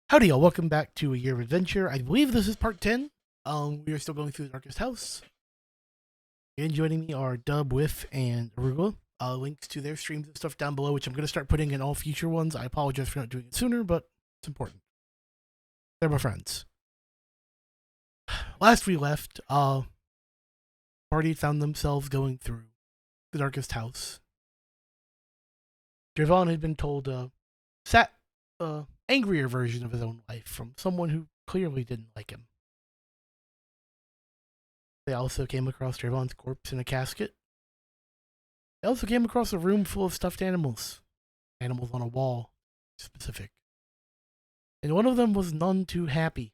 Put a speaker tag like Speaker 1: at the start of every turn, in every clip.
Speaker 1: Howdy, y'all. Welcome back to A Year of Adventure. I believe this is part 10. We are still going through the Darkest House. And joining me are Dub, Whiff, and Arugula. Links to their streams and stuff down below, which I'm going to start putting in all future ones. I apologize for not doing it sooner, but it's important. They're my friends. Last we left, party found themselves going through the Darkest House. Javon had been told a angrier version of his own life from someone who clearly didn't like him. They also came across Javon's corpse in a casket. They also came across a room full of stuffed animals. Animals on a wall, specific. And one of them was none too happy.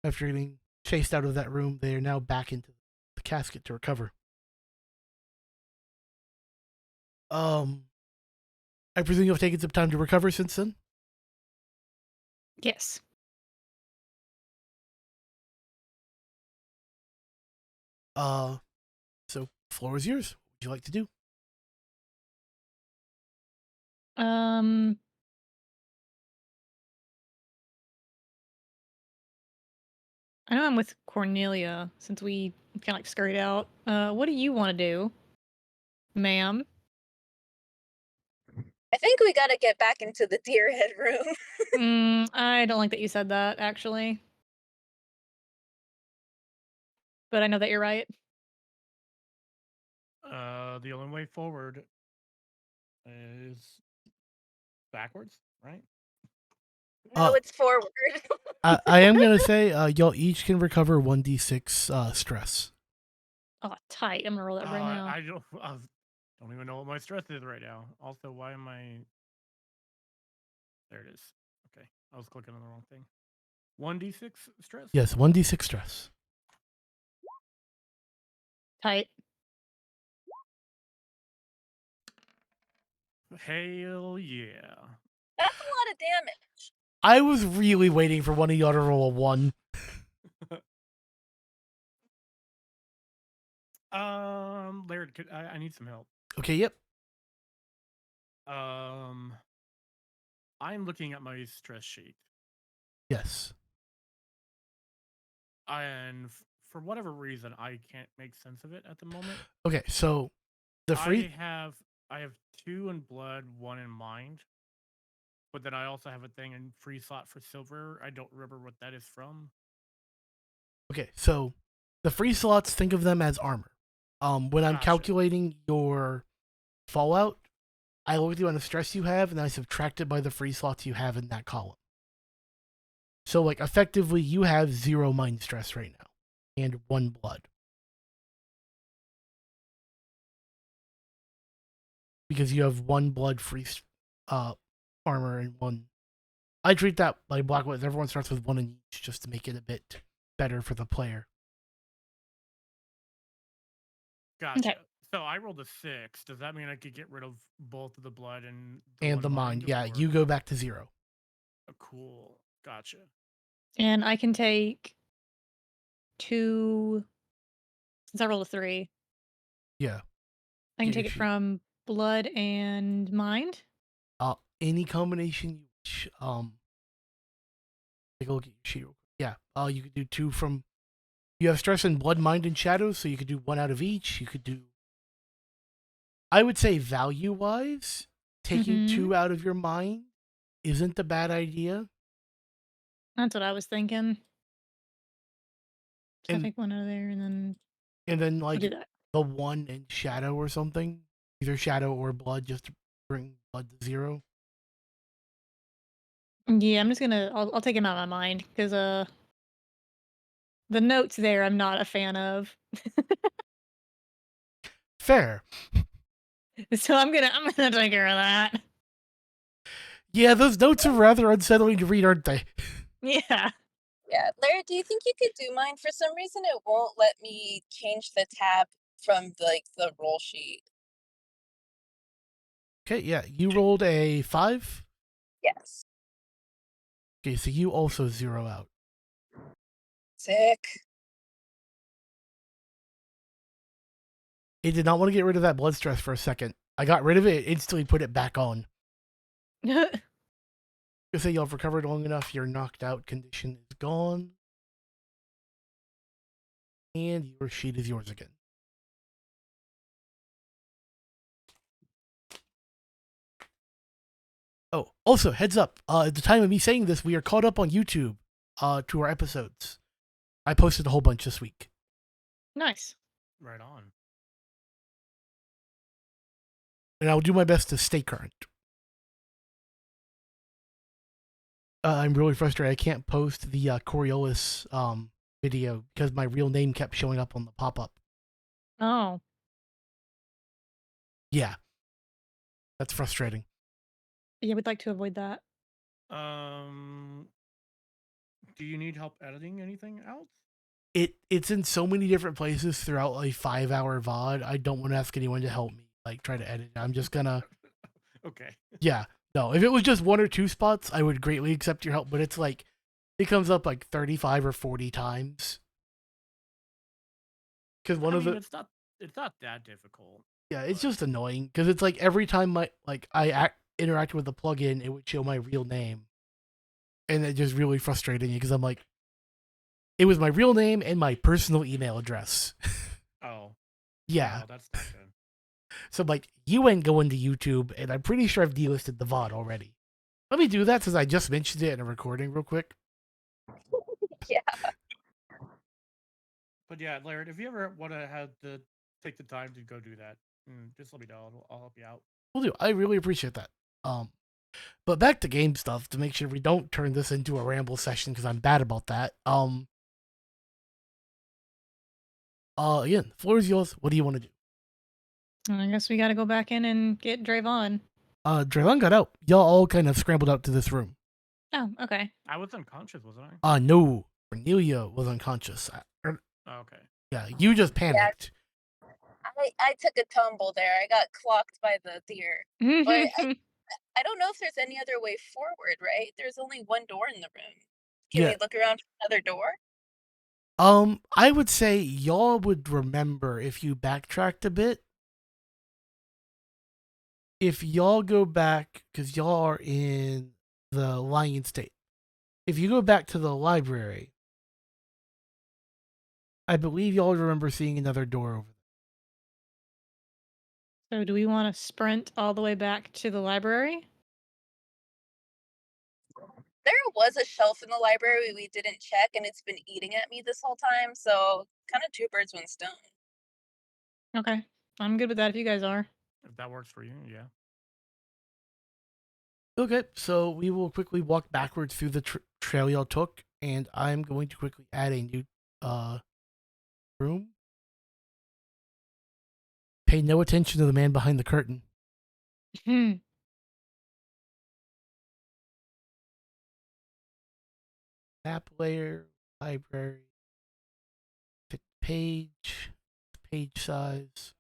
Speaker 1: After getting chased out of that room, they are now back into the casket to recover. I presume you've taken some time to recover since then?
Speaker 2: Yes.
Speaker 1: So floor is yours. What would you like to do?
Speaker 2: I know I'm with Cornelia since we kind of like scurried out. What do you want to do, ma'am?
Speaker 3: I think we gotta get back into the deer head room.
Speaker 2: I don't like that you said that, actually. But I know that you're right.
Speaker 4: The only way forward is backwards, right?
Speaker 3: No, it's forward.
Speaker 1: I am going to say y'all each can recover 1d6 stress.
Speaker 2: Oh, tight. I'm gonna roll that right now.
Speaker 4: I don't even know what my stress is right now. Also, why am I... There it is. Okay, I was clicking on the wrong thing. 1d6 stress?
Speaker 1: Yes, 1d6 stress.
Speaker 2: Tight.
Speaker 4: Hell yeah.
Speaker 3: That's a lot of damage.
Speaker 1: I was really waiting for one of y'all to roll a 1.
Speaker 4: Laird, I need some help.
Speaker 1: Okay, yep.
Speaker 4: I'm looking at my stress sheet.
Speaker 1: Yes.
Speaker 4: And for whatever reason, I can't make sense of it at the moment.
Speaker 1: Okay, so the free...
Speaker 4: I have 2 in blood, 1 in mind. But then I also have a thing in free slot for silver. I don't remember what that is from.
Speaker 1: Okay, so the free slots, think of them as armor. When I'm calculating your fallout, I look at the amount of stress you have, and I subtract it by the free slots you have in that column. So, like, effectively, you have 0 mind stress right now, and 1 blood. Because you have 1 blood free armor and 1. I treat that like Black Widows. Everyone starts with 1 in each just to make it a bit better for the player.
Speaker 4: Gotcha. Okay. So I rolled a 6. Does that mean I could get rid of both of the blood and
Speaker 1: the mind? Yeah, you go back to 0.
Speaker 4: Oh, cool. Gotcha.
Speaker 2: And I can take 2. Since I rolled a 3.
Speaker 1: Yeah.
Speaker 2: I can take it from blood and mind.
Speaker 1: Any combination. Take a look at your sheet. Yeah. You could do 2 from. You have stress in blood, mind, and shadows, so you could do 1 out of each. You could do. I would say value-wise, taking 2 out of your mind isn't a bad idea.
Speaker 2: That's what I was thinking. So I take 1 out of there, and then
Speaker 1: like the 1 in shadow or something, either shadow or blood, just to bring blood to 0.
Speaker 2: Yeah, I'm just gonna. I'll take him out of my mind because the notes there I'm not a fan of.
Speaker 1: Fair.
Speaker 2: So I'm gonna take care of that.
Speaker 1: Yeah, those notes are rather unsettling to read, aren't they?
Speaker 2: Yeah.
Speaker 3: Yeah, Larry, do you think you could do mine? For some reason, it won't let me change the tab from the roll sheet.
Speaker 1: Okay, yeah, you rolled a 5?
Speaker 3: Yes.
Speaker 1: Okay, so you also 0 out.
Speaker 3: Sick.
Speaker 1: It did not want to get rid of that blood stress for a second. I got rid of it, instantly put it back on. Because I say y'all have recovered long enough. Your knocked out condition is gone. And your sheet is yours again. Oh, also, heads up. At the time of me saying this, we are caught up on YouTube to our episodes. I posted a whole bunch this week.
Speaker 2: Nice.
Speaker 4: Right on.
Speaker 1: And I'll do my best to stay current. I'm really frustrated. I can't post the Coriolis video because my real name kept showing up on the pop-up.
Speaker 2: Oh.
Speaker 1: Yeah. That's frustrating.
Speaker 2: Yeah, we'd like to avoid that.
Speaker 4: Do you need help editing anything else?
Speaker 1: It's in so many different places throughout a 5-hour VOD. I don't want to ask anyone to help me, like, try to edit it. I'm just gonna...
Speaker 4: Okay.
Speaker 1: Yeah. No, if it was just 1 or 2 spots, I would greatly accept your help, but it's like, it comes up like 35 or 40 times. Because
Speaker 4: it's not that difficult.
Speaker 1: Yeah, it's just annoying because it's like every time I interact with the plugin, it would show my real name, and it just really frustrated me because I'm like, it was my real name and my personal email address.
Speaker 4: Oh.
Speaker 1: Yeah.
Speaker 4: No, that's not good.
Speaker 1: So I'm like, you ain't going to YouTube, and I'm pretty sure I've delisted the VOD already. Let me do that since I just mentioned it in a recording real quick.
Speaker 3: Yeah.
Speaker 4: But yeah, Laird, if you ever want to have to take the time to go do that, just let me know. I'll help you out.
Speaker 1: Will do. I really appreciate that. But back to game stuff to make sure we don't turn this into a ramble session because I'm bad about that. Again, floor is yours. What do you want to do?
Speaker 2: I guess we got to go back in and get Drayvon.
Speaker 1: Drayvon got out. Y'all all kind of scrambled out to this room.
Speaker 2: Oh, okay.
Speaker 4: I was unconscious, wasn't I?
Speaker 1: No. Cornelia was unconscious.
Speaker 4: Oh, okay.
Speaker 1: Yeah, you just panicked.
Speaker 3: I took a tumble there. I got clocked by the deer. But I don't know if there's any other way forward, right? There's only one door in the room. Can we look around for another door?
Speaker 1: I would say y'all would remember if you backtracked a bit. If y'all go back, because y'all are in the Lion State. If you go back to the library, I believe y'all remember seeing another door over there.
Speaker 2: So do we want to sprint all the way back to the library?
Speaker 3: There was a shelf in the library we didn't check, and it's been eating at me this whole time, so kind of 2 birds, 1 stone.
Speaker 2: Okay. I'm good with that if you guys are.
Speaker 4: If that works for you, yeah.
Speaker 1: Okay, so we will quickly walk backwards through the trail y'all took, and I'm going to quickly add a new room. Pay no attention to the man behind the curtain. Map layer, library, fit page size,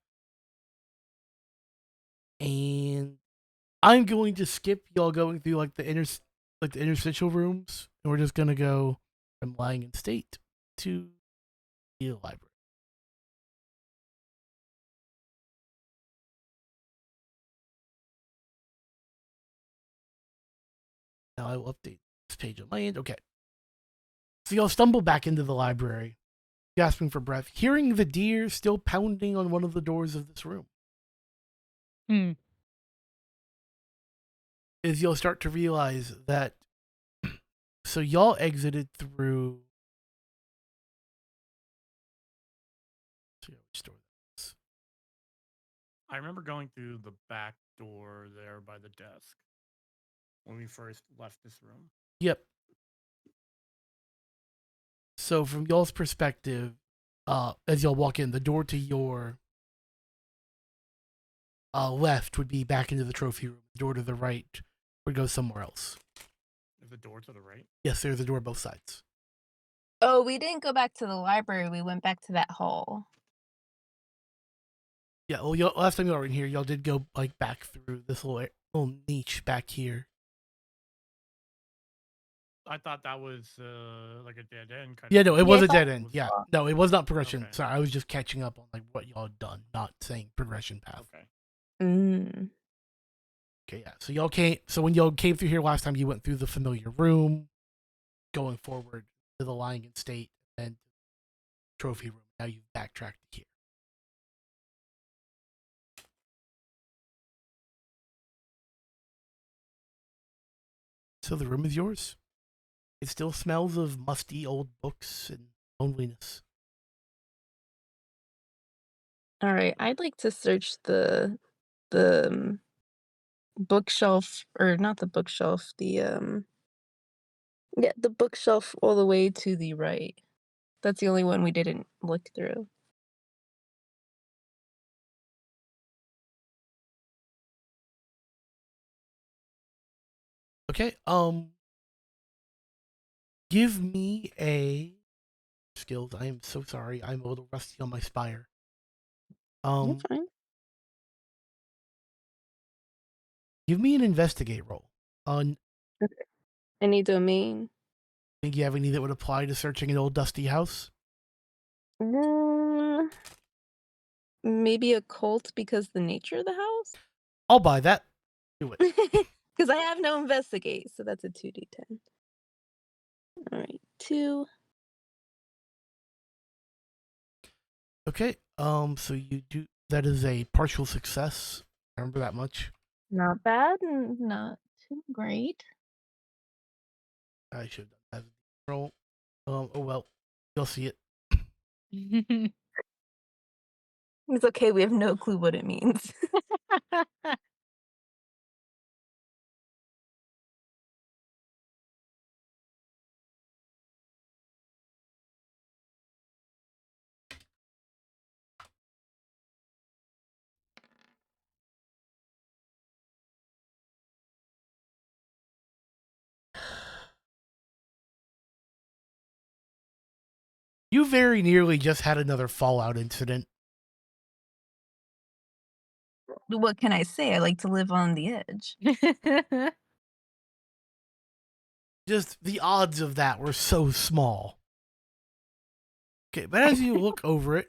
Speaker 1: and I'm going to skip y'all going through like the interstitial rooms, and we're just gonna go from Lying in State to the library. Now I will update this page on my end. Okay. So y'all stumble back into the library, gasping for breath, hearing the deer still pounding on one of the doors of this room. Is you'll start to realize that so y'all exited through which door that is.
Speaker 4: I remember going through the back door there by the desk when we first left this room.
Speaker 1: Yep. So from y'all's perspective, as y'all walk in, the door to your left would be back into the trophy room. The door to the right would go somewhere else.
Speaker 4: There's a door to the right?
Speaker 1: Yes, there's a door both sides.
Speaker 3: Oh, we didn't go back to the library. We went back to that hall.
Speaker 1: Yeah, well, last time y'all were in here, y'all did go like back through this little niche back here.
Speaker 4: I thought that was like a dead end kind
Speaker 1: Yeah,
Speaker 4: of
Speaker 1: no, it
Speaker 4: thing.
Speaker 1: was
Speaker 3: Yeah,
Speaker 1: a dead end. Yeah, no, it was not progression.
Speaker 4: Okay.
Speaker 1: Sorry, I was just catching up on like what y'all had done, not saying progression path.
Speaker 4: Okay.
Speaker 1: Okay, yeah. So y'all came. So when y'all came through here last time, you went through the familiar room, going forward to the lying in state, and trophy room. Now you've backtracked here. So the room is yours. It still smells of musty old books and loneliness.
Speaker 5: All right, I'd like to search the bookshelf, or not the bookshelf, yeah, the bookshelf all the way to the right. That's the only one we didn't look through.
Speaker 1: Okay. Give me a skills. I am so sorry. I'm a little rusty on my Spire.
Speaker 5: You're fine.
Speaker 1: Give me an investigate roll. Okay.
Speaker 5: Any domain?
Speaker 1: Think you have any that would apply to searching an old dusty house?
Speaker 5: Maybe a cult because the nature of the house?
Speaker 1: I'll buy that. Do it.
Speaker 5: Because I have no investigate, so that's a 2d10. All right, 2.
Speaker 1: Okay. So you do. That is a partial success. I remember that much.
Speaker 5: Not bad, and not too great.
Speaker 1: I should have done that roll. Oh well. You'll see it.
Speaker 5: It's okay, we have no clue what it means.
Speaker 1: You very nearly just had another Fallout incident.
Speaker 5: What can I say? I like to live on the edge.
Speaker 1: Just the odds of that were so small. Okay, but as you look over it,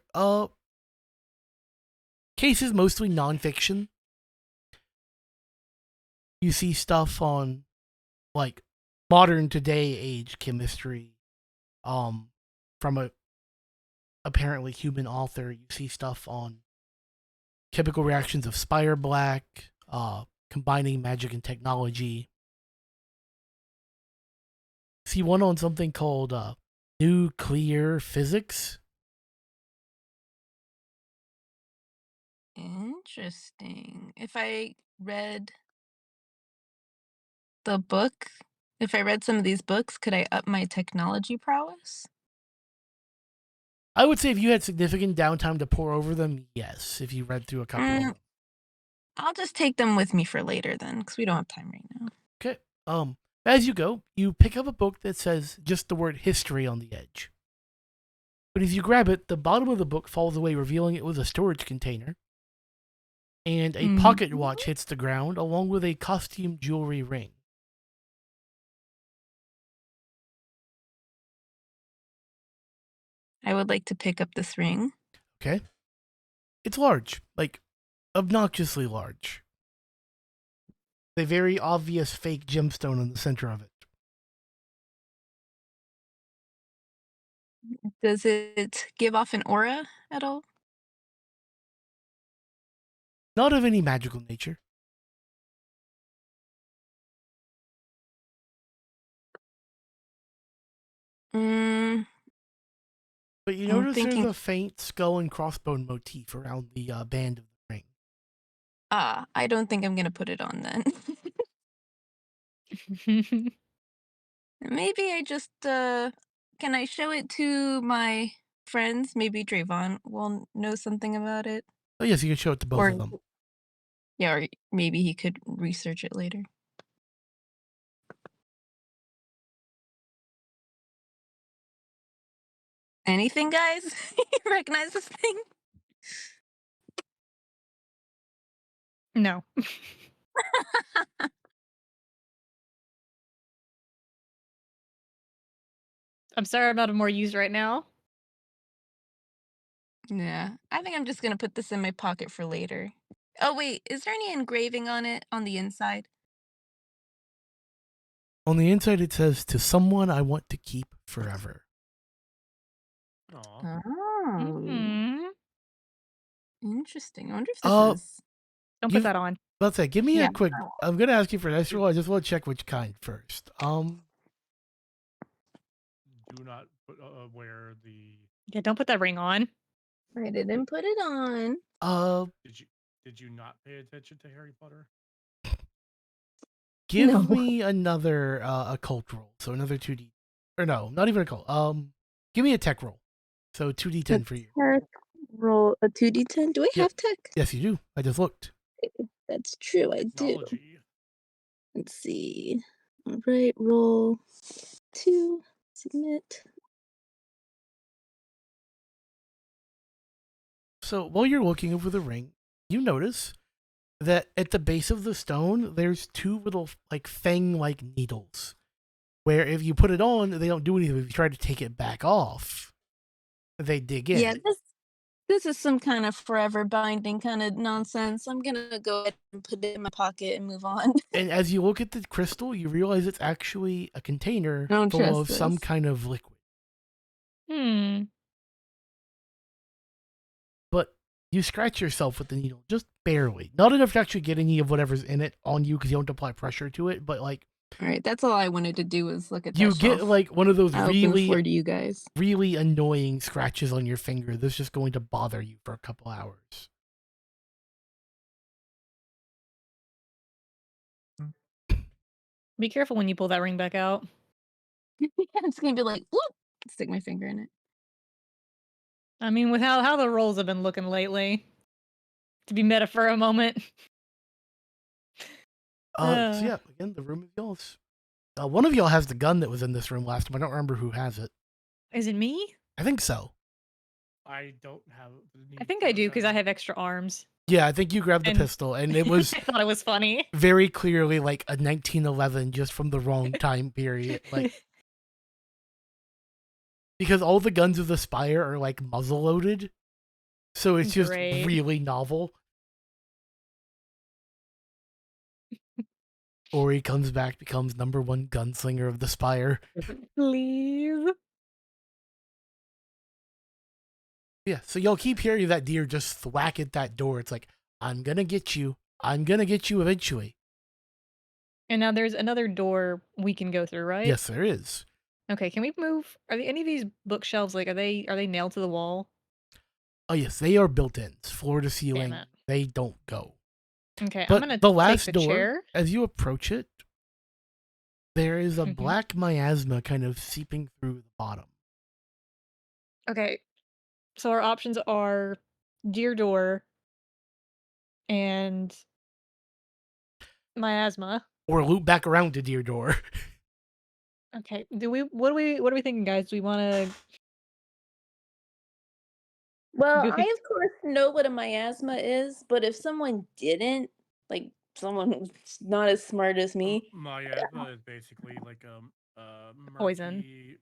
Speaker 1: case is mostly nonfiction. You see stuff on like modern today age chemistry, from a apparently human author. You see stuff on chemical reactions of Spire Black, combining magic and technology. See one on something called nuclear physics.
Speaker 5: Interesting. If I read the book, if I read some of these books, could I up my technology prowess?
Speaker 1: I would say if you had significant downtime to pour over them, yes. If you read through a couple of them.
Speaker 5: I'll just take them with me for later then, because we don't have time right now.
Speaker 1: Okay. As you go, you pick up a book that says just the word history on the edge. But as you grab it, the bottom of the book falls away, revealing it was a storage container. And a pocket watch hits the ground, along with a costume jewelry ring.
Speaker 5: I would like to pick up this ring.
Speaker 1: Okay. It's large, like obnoxiously large. A very obvious fake gemstone in the center of it.
Speaker 5: Does it give off an aura at all?
Speaker 1: Not of any magical nature. But you notice there's a faint skull and crossbone motif around the band of the ring.
Speaker 5: I don't think I'm gonna put it on then. Maybe I just can I show it to my friends? Maybe Drayvon will know something about it.
Speaker 1: Oh yes, you can show it to both of them.
Speaker 5: Yeah, or maybe he could research it later. Anything, guys? You recognize this thing?
Speaker 2: No. I'm sorry I'm not of more use right now.
Speaker 5: Yeah, I think I'm just gonna put this in my pocket for later. Oh, wait, is there any engraving on it on the inside?
Speaker 1: On the inside, it says, "To someone I want to keep forever."
Speaker 4: Aw.
Speaker 5: Oh,
Speaker 2: Mhm.
Speaker 5: interesting. I wonder if this
Speaker 1: Uh,
Speaker 5: is.
Speaker 2: Don't put
Speaker 1: give
Speaker 2: that on.
Speaker 1: let's say, give me
Speaker 5: Yeah.
Speaker 1: a quick. I'm gonna ask you for an dice roll. I just want to check which kind first.
Speaker 4: Do not wear the.
Speaker 2: Yeah, don't put that ring on.
Speaker 5: I didn't put it on.
Speaker 4: Did you not pay attention to Harry Potter?
Speaker 1: Give
Speaker 5: No.
Speaker 1: me another occult roll. So another 2d, or no, not even occult. Give me a tech roll. So 2d10 for you.
Speaker 5: Tech roll a 2d10. Do I
Speaker 1: Yeah.
Speaker 5: have tech?
Speaker 1: Yes, you do. I just looked.
Speaker 5: That's true. I do.
Speaker 4: Technology.
Speaker 5: Let's see. All right, roll 2. Submit.
Speaker 1: So while you're looking over the ring, you notice that at the base of the stone, there's 2 little like fang-like needles. Where if you put it on, they don't do anything. If you try to take it back off, they dig in.
Speaker 5: Yeah, this is some kind of forever binding kind of nonsense. I'm gonna go ahead and put it in my pocket and move on.
Speaker 1: And as you look at the crystal, you realize it's actually a container
Speaker 5: Don't
Speaker 1: full
Speaker 5: trust
Speaker 1: of some
Speaker 5: this.
Speaker 1: kind of liquid.
Speaker 2: Hmm.
Speaker 1: But you scratch yourself with the needle, just barely. Not enough to actually get any of whatever's in it on you because you don't apply pressure to it, but like
Speaker 5: All right, that's all I wanted to do was look at that
Speaker 1: you get
Speaker 5: shelf.
Speaker 1: like one of those
Speaker 5: I open the floor
Speaker 1: really,
Speaker 5: to you guys.
Speaker 1: really annoying scratches on your finger that's just going to bother you for a couple hours.
Speaker 2: Be careful when you pull that ring back out.
Speaker 5: I'm just gonna be like, whoop, stick my finger in it.
Speaker 2: I mean, with how the rolls have been looking lately. To be meta for a moment.
Speaker 1: So yeah, again, the room is yours. One of y'all has the gun that was in this room last time. I don't remember who has it.
Speaker 2: Is it me?
Speaker 1: I think so.
Speaker 4: I don't have.
Speaker 2: I think I do because I have extra arms.
Speaker 1: Yeah, I think you grabbed the
Speaker 2: And-
Speaker 1: pistol, and it was
Speaker 2: I thought it was funny.
Speaker 1: very clearly like a 1911 just from the wrong time period. Like, because all the guns of the Spire are like muzzle loaded, so it's just
Speaker 2: Great.
Speaker 1: really novel. Ori comes back, becomes #1 gunslinger of the Spire.
Speaker 2: Please.
Speaker 1: Yeah, so y'all keep hearing that deer just thwack at that door. It's like, I'm gonna get you. I'm gonna get you eventually.
Speaker 2: And now there's another door we can go through, right?
Speaker 1: Yes, there is.
Speaker 2: Okay, can we move? Are any of these bookshelves like are they nailed to the wall?
Speaker 1: Oh yes, they are built-ins, floor to ceiling.
Speaker 2: it.
Speaker 1: They don't go.
Speaker 2: Okay,
Speaker 1: But
Speaker 2: I'm gonna
Speaker 1: the last
Speaker 2: take the
Speaker 1: door,
Speaker 2: chair.
Speaker 1: as you approach it, there is a
Speaker 2: Mhm.
Speaker 1: black miasma kind of seeping through the bottom.
Speaker 2: Okay, so our options are deer door and miasma.
Speaker 1: Or loop back around to deer door.
Speaker 2: Okay, what are we thinking, guys? Do we want to?
Speaker 5: Well,
Speaker 2: Go
Speaker 5: I
Speaker 2: think-
Speaker 5: of course know what a miasma is, but if someone didn't, like someone who's not as smart as me,
Speaker 4: Miasma is basically like
Speaker 2: Poison.
Speaker 4: murky,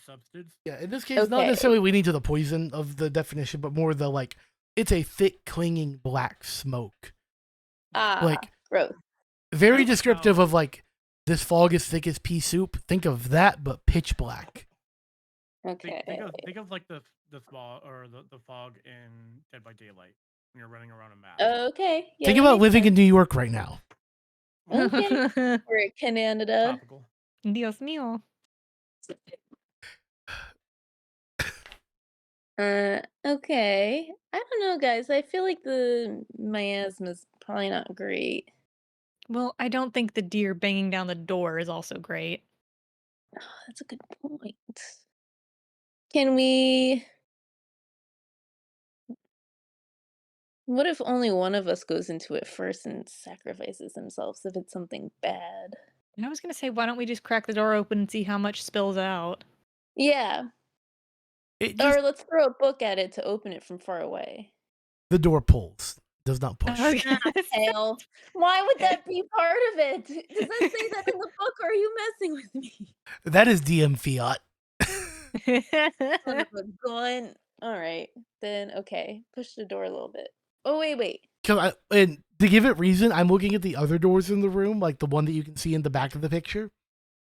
Speaker 4: substance.
Speaker 1: Yeah, in this case, not
Speaker 5: Okay.
Speaker 1: necessarily leaning to the poison of the definition, but more the like, it's a thick, clinging black smoke. Like,
Speaker 5: gross.
Speaker 1: very
Speaker 4: That's
Speaker 1: descriptive
Speaker 4: how-
Speaker 1: of like, this fog is thick as pea soup. Think of that, but pitch black.
Speaker 5: Okay.
Speaker 4: Think of like the fog or the fog in Dead by Daylight when you're running around a map.
Speaker 5: Okay. Yeah,
Speaker 1: Think
Speaker 5: that
Speaker 1: about
Speaker 5: makes
Speaker 1: living
Speaker 5: sense.
Speaker 1: in New York right now.
Speaker 5: Okay. Or Canada.
Speaker 4: Topical.
Speaker 2: Dios mío.
Speaker 5: Okay. I don't know, guys. I feel like the miasma's probably not great.
Speaker 2: Well, I don't think the deer banging down the door is also great.
Speaker 5: Oh, that's a good point. Can we? What if only one of us goes into it first and sacrifices themselves if it's something bad?
Speaker 2: And I was gonna say, why don't we just crack the door open and see how much spills out?
Speaker 5: Yeah.
Speaker 1: It just,
Speaker 5: Or let's throw a book at it to open it from far away.
Speaker 1: the door pulls, does not push.
Speaker 5: Hell. Why would that be part of it? Does that say that in the book, or are you messing with me?
Speaker 1: That is DM fiat.
Speaker 5: Son of a gun. All right. Then, okay. Push the door a little bit. Oh, wait.
Speaker 1: And to give it reason, I'm looking at the other doors in the room, like the one that you can see in the back of the picture.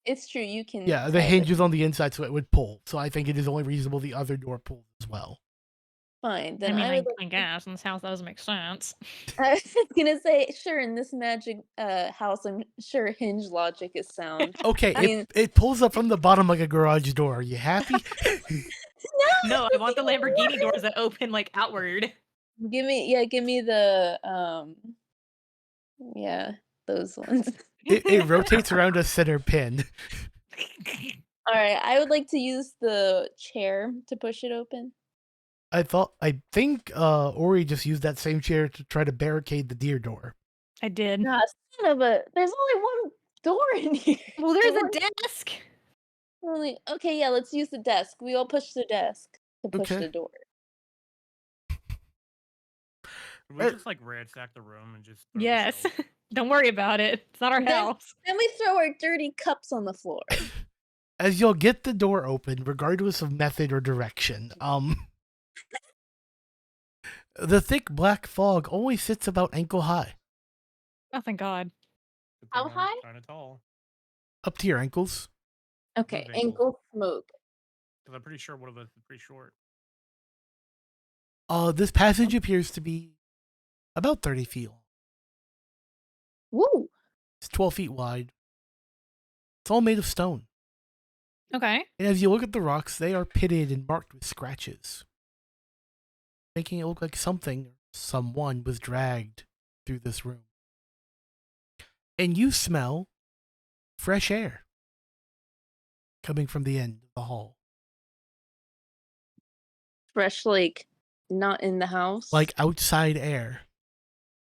Speaker 3: It's true. You can.
Speaker 1: Yeah, the hinge is on the inside, so it would pull. So I think it is only reasonable the other door pulls as well.
Speaker 3: Fine. Then
Speaker 2: I mean,
Speaker 3: I would.
Speaker 2: I guess in this house that doesn't make sense.
Speaker 3: I was gonna say, sure. In this magic house, I'm sure hinge logic is sound.
Speaker 1: Okay,
Speaker 3: I mean,
Speaker 1: it pulls up from the bottom like a garage door. Are you happy?
Speaker 2: No, I want the Lamborghini doors that open like outward.
Speaker 3: Give me the those ones.
Speaker 1: It rotates around a center pin.
Speaker 3: All right, I would like to use the chair to push it open.
Speaker 1: I think Ori just used that same chair to try to barricade the deer door.
Speaker 2: I did.
Speaker 3: Nah, son of a. There's only one door in here.
Speaker 2: Well, there's a desk.
Speaker 3: Okay, yeah. Let's use the desk. We all push the desk to push
Speaker 1: Okay.
Speaker 3: the door.
Speaker 4: Can we just like ransack the room and just throw the
Speaker 2: Yes.
Speaker 4: shelves?
Speaker 2: Don't worry about it. It's not our house.
Speaker 3: Then we throw our dirty cups on the floor.
Speaker 1: As you'll get the door open, regardless of method or direction, the thick black fog only sits about ankle high.
Speaker 2: Oh, thank God.
Speaker 4: Good
Speaker 3: How
Speaker 4: thing I'm
Speaker 3: high?
Speaker 4: Kinda tall.
Speaker 1: Up to your ankles.
Speaker 3: Okay,
Speaker 4: Whose ankles?
Speaker 3: ankle smoke.
Speaker 4: Because I'm pretty sure one of us is pretty short.
Speaker 1: This passage appears to be about 30 feet long.
Speaker 3: Woo!
Speaker 1: It's 12 feet wide. It's all made of stone.
Speaker 2: Okay.
Speaker 1: And as you look at the rocks, they are pitted and marked with scratches, making it look like something or someone was dragged through this room. And you smell fresh air coming from the end of the hall.
Speaker 3: Fresh, like, not in the house.
Speaker 1: Like outside air.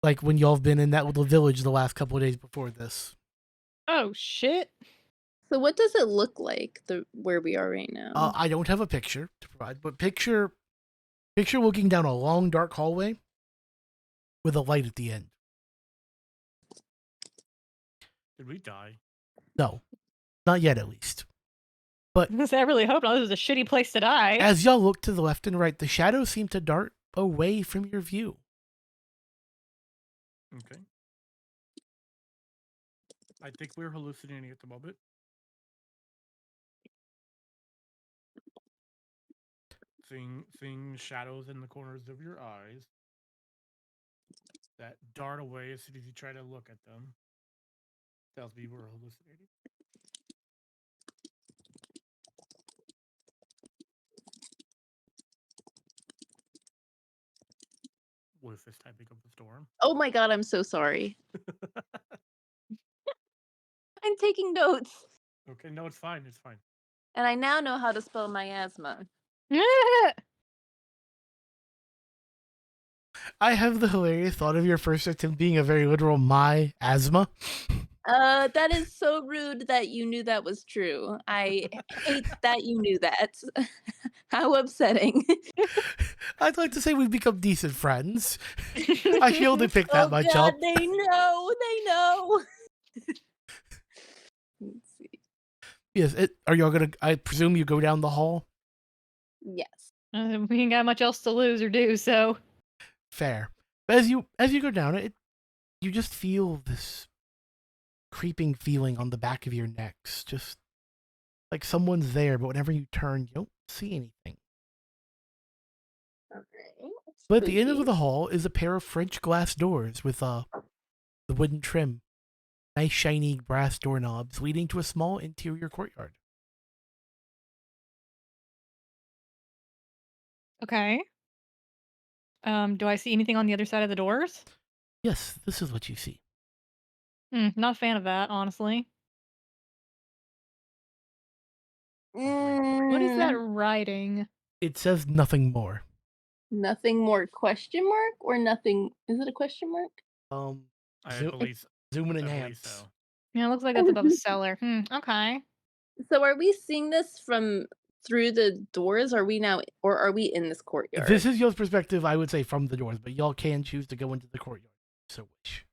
Speaker 1: Like when y'all have been in that little village the last couple of days before this.
Speaker 2: Oh, shit.
Speaker 3: So what does it look like where we are right now?
Speaker 1: I don't have a picture to provide, but picture looking down a long dark hallway with a light at the end.
Speaker 4: Did we die?
Speaker 1: No, not yet at least. But
Speaker 2: I really hope not. This is a shitty place to die.
Speaker 1: as y'all look to the left and right, the shadows seem to dart away from your view.
Speaker 4: Okay. I think we're hallucinating at the moment. Seeing shadows in the corners of your eyes that dart away as soon as you try to look at them. Tells me we're hallucinating. Wolf is typing up the storm.
Speaker 3: Oh my God, I'm so sorry. I'm taking notes.
Speaker 4: Okay, no, it's fine. It's fine.
Speaker 3: And I now know how to spell miasma.
Speaker 1: I have the hilarious thought of your first attempt being a very literal my asthma.
Speaker 3: That is so rude that you knew that was true. I hate that you knew that. How upsetting.
Speaker 1: I'd like to say we've become decent friends. I feel to pick that
Speaker 3: Oh
Speaker 1: much
Speaker 3: God,
Speaker 1: up.
Speaker 3: they know. Let's see.
Speaker 1: Yes, are y'all gonna? I presume you go down the hall.
Speaker 3: Yes.
Speaker 2: We ain't got much else to lose or do, so.
Speaker 1: Fair. But as you go down it, you just feel this creeping feeling on the back of your necks, just like someone's there. But whenever you turn, you don't see anything.
Speaker 3: Okay.
Speaker 1: But at the end of
Speaker 3: Spooky.
Speaker 1: the hall is a pair of French glass doors with the wooden trim, nice shiny brass doorknobs leading to a small interior courtyard.
Speaker 2: Okay. Do I see anything on the other side of the doors?
Speaker 1: Yes, this is what you see.
Speaker 2: Not a fan of that, honestly. What is that writing?
Speaker 1: It says nothing more.
Speaker 3: Nothing more question mark or nothing? Is it a question mark?
Speaker 4: I
Speaker 1: Zo-
Speaker 4: believe
Speaker 1: zoom and
Speaker 4: I believe
Speaker 1: enhance.
Speaker 4: so.
Speaker 2: Yeah, it looks like it's above a cellar. Okay.
Speaker 3: So are we seeing this from through the doors? Are we now, or are we in this courtyard?
Speaker 1: This is your perspective, I would say, from the doors, but y'all can choose to go into the courtyard. So wish.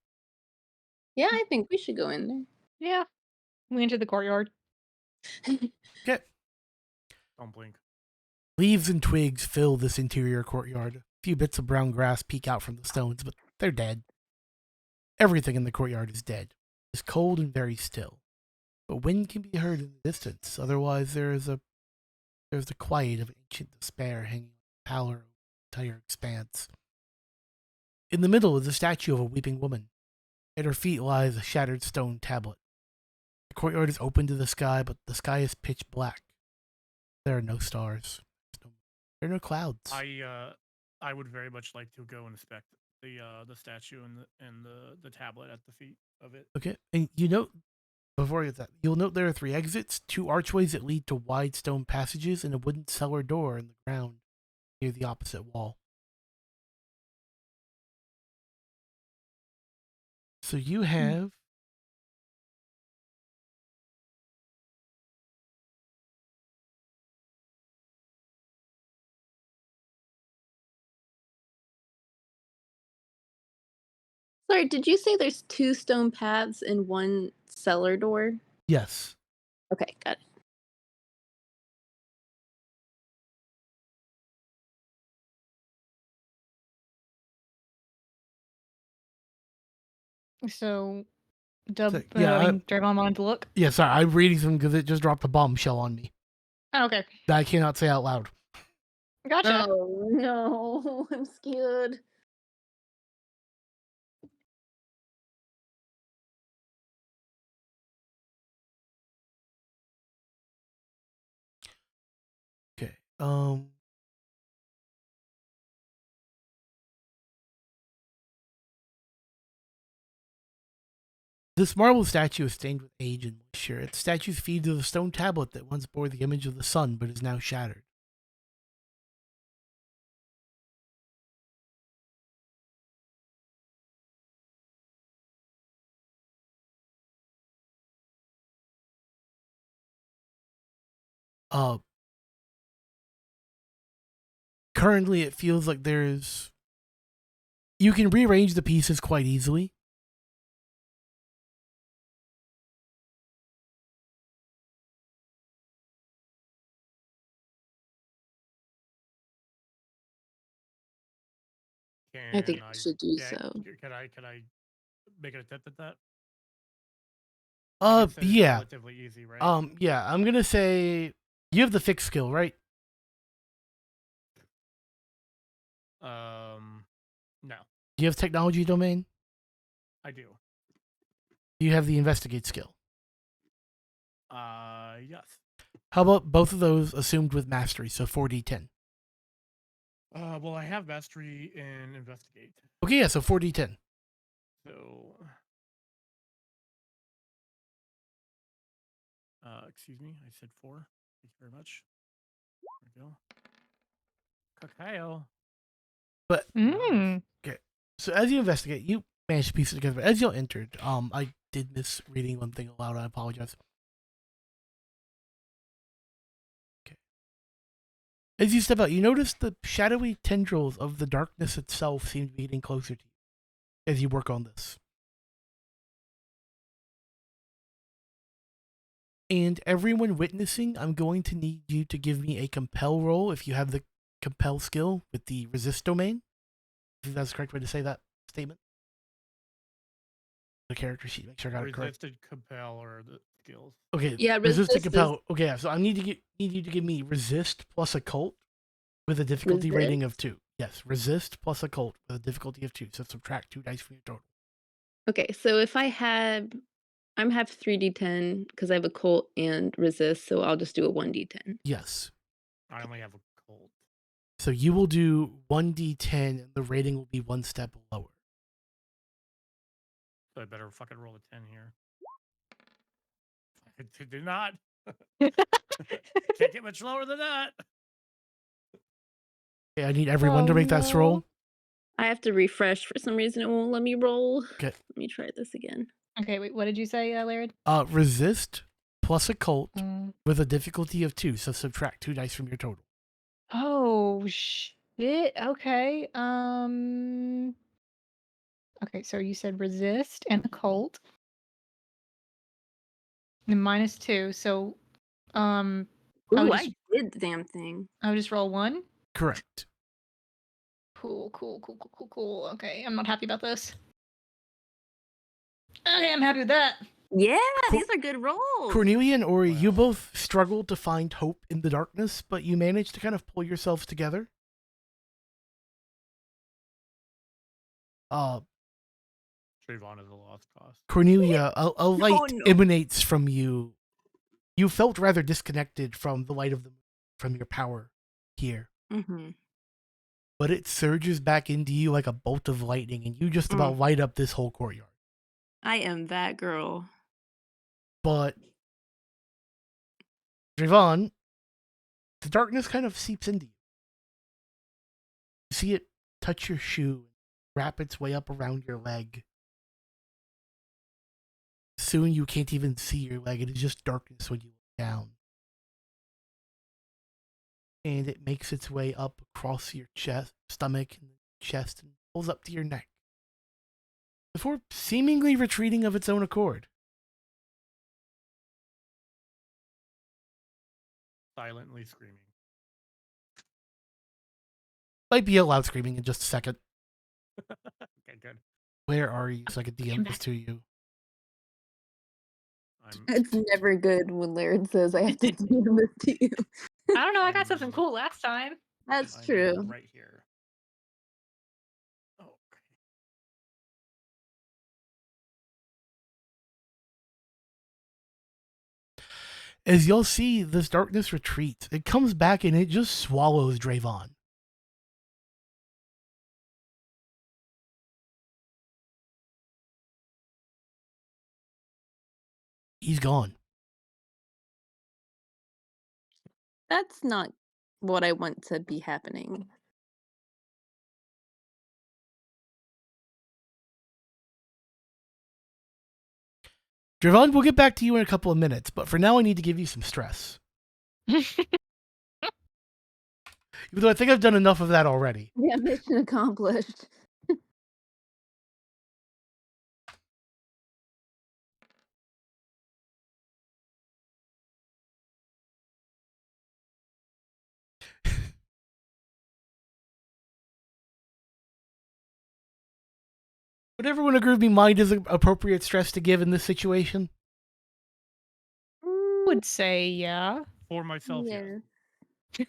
Speaker 3: Yeah, I think we should go in there.
Speaker 2: Yeah. We entered the courtyard.
Speaker 1: Okay.
Speaker 4: Don't blink.
Speaker 1: Leaves and twigs fill this interior courtyard. A few bits of brown grass peek out from the stones, but They're dead. Everything in the courtyard is dead. It's cold and very still. But wind can be heard in the distance. Otherwise, there's the quiet of ancient despair hanging like pallor over the entire expanse. In the middle is a statue of a weeping woman. At her feet lies a shattered stone tablet. The courtyard is open to the sky, but the sky is pitch black. There are no stars. There are no clouds.
Speaker 4: I would very much like to go inspect the statue and the tablet at the feet of it.
Speaker 1: Okay, and you note before I get that, you'll note there are 3 exits, 2 archways that lead to wide stone passages, and a wooden cellar door in the ground near the opposite wall. So you have
Speaker 5: Sorry, did you say there's 2 stone paths and 1 cellar door?
Speaker 1: yes.
Speaker 5: Okay, got it.
Speaker 2: So, Dragon wanted to look.
Speaker 1: Yeah, sorry, I'm reading some because it just dropped a bombshell on me
Speaker 2: Oh, okay.
Speaker 1: that I cannot say out loud.
Speaker 2: Gotcha.
Speaker 5: Oh no, I'm scared.
Speaker 1: Okay. This marble statue is stained with age and moisture. Its statue's feet to the stone tablet that once bore the image of the sun but is now shattered. Currently it feels like you can rearrange the pieces quite easily.
Speaker 5: I think I should do so.
Speaker 4: Can I make an attempt at that?
Speaker 1: Yeah.
Speaker 4: Relatively easy, right?
Speaker 1: Yeah, I'm gonna say you have the fixed skill, right?
Speaker 4: No.
Speaker 1: Do you have technology domain?
Speaker 4: I do.
Speaker 1: Do you have the investigate skill?
Speaker 4: Yes.
Speaker 1: How about both of those assumed with mastery, so 4d10?
Speaker 4: Well, I have mastery in investigate.
Speaker 1: Okay, yeah, so 4d10.
Speaker 4: So, excuse me, I said 4. Thank you very much. There we go. Cacao.
Speaker 1: But
Speaker 2: Mm.
Speaker 1: okay, so as you investigate, you manage to piece it together. But as you entered, I did miss reading one thing aloud. I apologize. Okay. As you step out, you notice the shadowy tendrils of the darkness itself seem to be getting closer to you as you work on this. And everyone witnessing, I'm going to need you to give me a compel roll if you have the compel skill with the resist domain. I think that's the correct way to say that statement. The character sheet, make sure I got it correct.
Speaker 4: Resisted, compel, or the skills.
Speaker 1: Okay,
Speaker 5: Yeah,
Speaker 1: resist and
Speaker 5: resist
Speaker 1: compel. Okay, yeah, so I need you to give me resist plus occult with a difficulty rating of 2. Yes, resist plus occult with a difficulty of 2. So subtract 2 dice from your total.
Speaker 5: Okay, so if I have 3d10 because I have occult and resist, so I'll just do a 1d10.
Speaker 1: Yes.
Speaker 4: I only have a cold.
Speaker 1: So you will do 1d10 and the rating will be 1 step lower.
Speaker 4: So I better fucking roll a 10 here. I did not. Can't get much lower than that.
Speaker 1: Okay, I need everyone to make that roll.
Speaker 5: I have to refresh for some reason. It won't let me roll.
Speaker 1: Okay.
Speaker 5: Let me try this again.
Speaker 2: Okay, wait, what did you say, Laird?
Speaker 1: Resist plus occult with a difficulty of 2. So subtract 2 dice from your total.
Speaker 2: Oh shit. Okay. Okay, so you said resist and occult. And -2. So
Speaker 5: Ooh, I did the damn thing.
Speaker 2: I would just roll 1.
Speaker 1: Correct.
Speaker 2: Cool. Okay, I'm not happy about this. Okay, I'm happy with that.
Speaker 5: Yeah,
Speaker 1: Cool.
Speaker 5: these are good rolls.
Speaker 1: Cornelia and Ori, you
Speaker 4: Wow.
Speaker 1: both struggled to find hope in the darkness, but you managed to kind of pull yourselves together.
Speaker 4: Trayvon is a lost cause.
Speaker 1: Cornelia, a light
Speaker 5: no.
Speaker 1: emanates from you. You felt rather disconnected from the light of the moon, from your power here.
Speaker 5: Mm-hmm.
Speaker 1: But it surges back into you like a bolt of lightning, and you just about light up this whole courtyard.
Speaker 5: I am that girl.
Speaker 1: But, Trayvon, the darkness kind of seeps into you. You see it touch your shoe, wrap its way up around your leg. Soon you can't even see your leg. It is just darkness when you look down. And it makes its way up across your chest, stomach, and chest, and pulls up to your neck. Before seemingly retreating of its own accord.
Speaker 4: Silently screaming.
Speaker 1: Might be a loud screaming in just a second.
Speaker 4: Okay, good.
Speaker 1: Where are you so I can DM this to you?
Speaker 5: It's never good when Laird says I have to do this to you.
Speaker 2: I don't know. I got something cool last time.
Speaker 5: That's
Speaker 4: I'm
Speaker 5: true.
Speaker 4: right here. Oh, okay.
Speaker 1: As you'll see, this darkness retreats. It comes back and it just swallows Drayvon. He's gone.
Speaker 5: That's not what I want to be happening.
Speaker 1: Drayvon, we'll get back to you in a couple of minutes, but for now I need to give you some stress. Even though I think I've done enough of that already.
Speaker 5: Yeah, mission accomplished.
Speaker 1: Would everyone agree with me mind is appropriate stress to give in this situation?
Speaker 2: Would say yeah.
Speaker 4: For myself,
Speaker 5: Yeah.
Speaker 4: yes.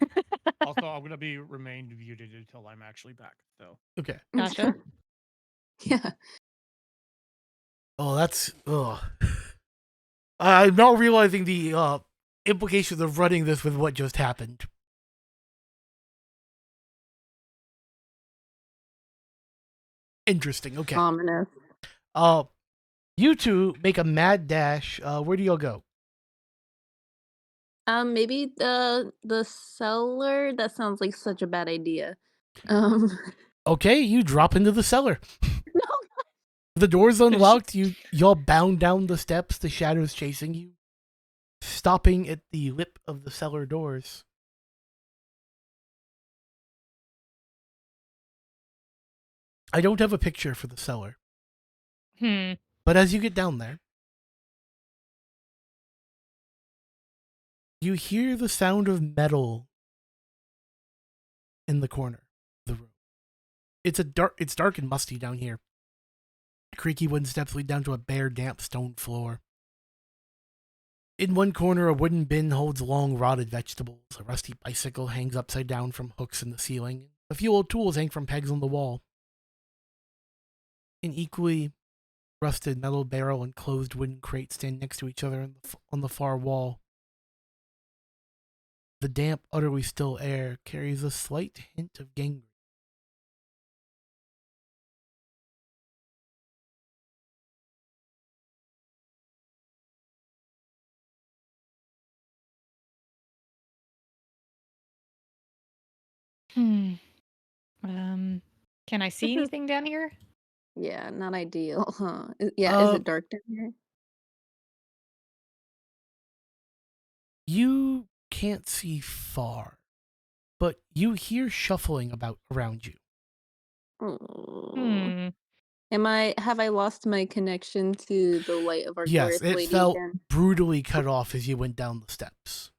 Speaker 4: Also, I'm gonna be remained muted until I'm actually back. So
Speaker 1: Okay.
Speaker 2: Gotcha.
Speaker 5: Yeah.
Speaker 1: Oh, that's... Ugh. I'm not realizing the implications of running this with what just happened. Interesting, okay.
Speaker 5: Ominous.
Speaker 1: You two make a mad dash. Where do y'all go?
Speaker 5: Maybe the cellar. That sounds like such a bad idea. Um,
Speaker 1: Okay, you drop into the cellar.
Speaker 5: no.
Speaker 1: The door's unlocked. Y'all bound down the steps, the shadows chasing you, stopping at the lip of the cellar doors. I don't have a picture for the cellar, but as you get down there, you hear the sound of metal in the corner of the room. It's dark and musty down here. Creaky wooden steps lead down to a bare, damp stone floor. In one corner, a wooden bin holds long, rotted vegetables. A rusty bicycle hangs upside down from hooks in the ceiling. A few old tools hang from pegs on the wall. An equally rusted metal barrel and closed wooden crate stand next to each other on the far wall. The damp, utterly still air carries a slight hint of gangrene.
Speaker 2: Can I see anything down here?
Speaker 5: Yeah, not ideal, huh? Is it dark down here?
Speaker 1: You can't see far, but you hear shuffling around you.
Speaker 5: Oh. Have I lost my connection to the light of our
Speaker 1: Yes,
Speaker 5: glorious
Speaker 1: it
Speaker 5: lady
Speaker 1: felt
Speaker 5: again?
Speaker 1: brutally cut off as you went down the steps.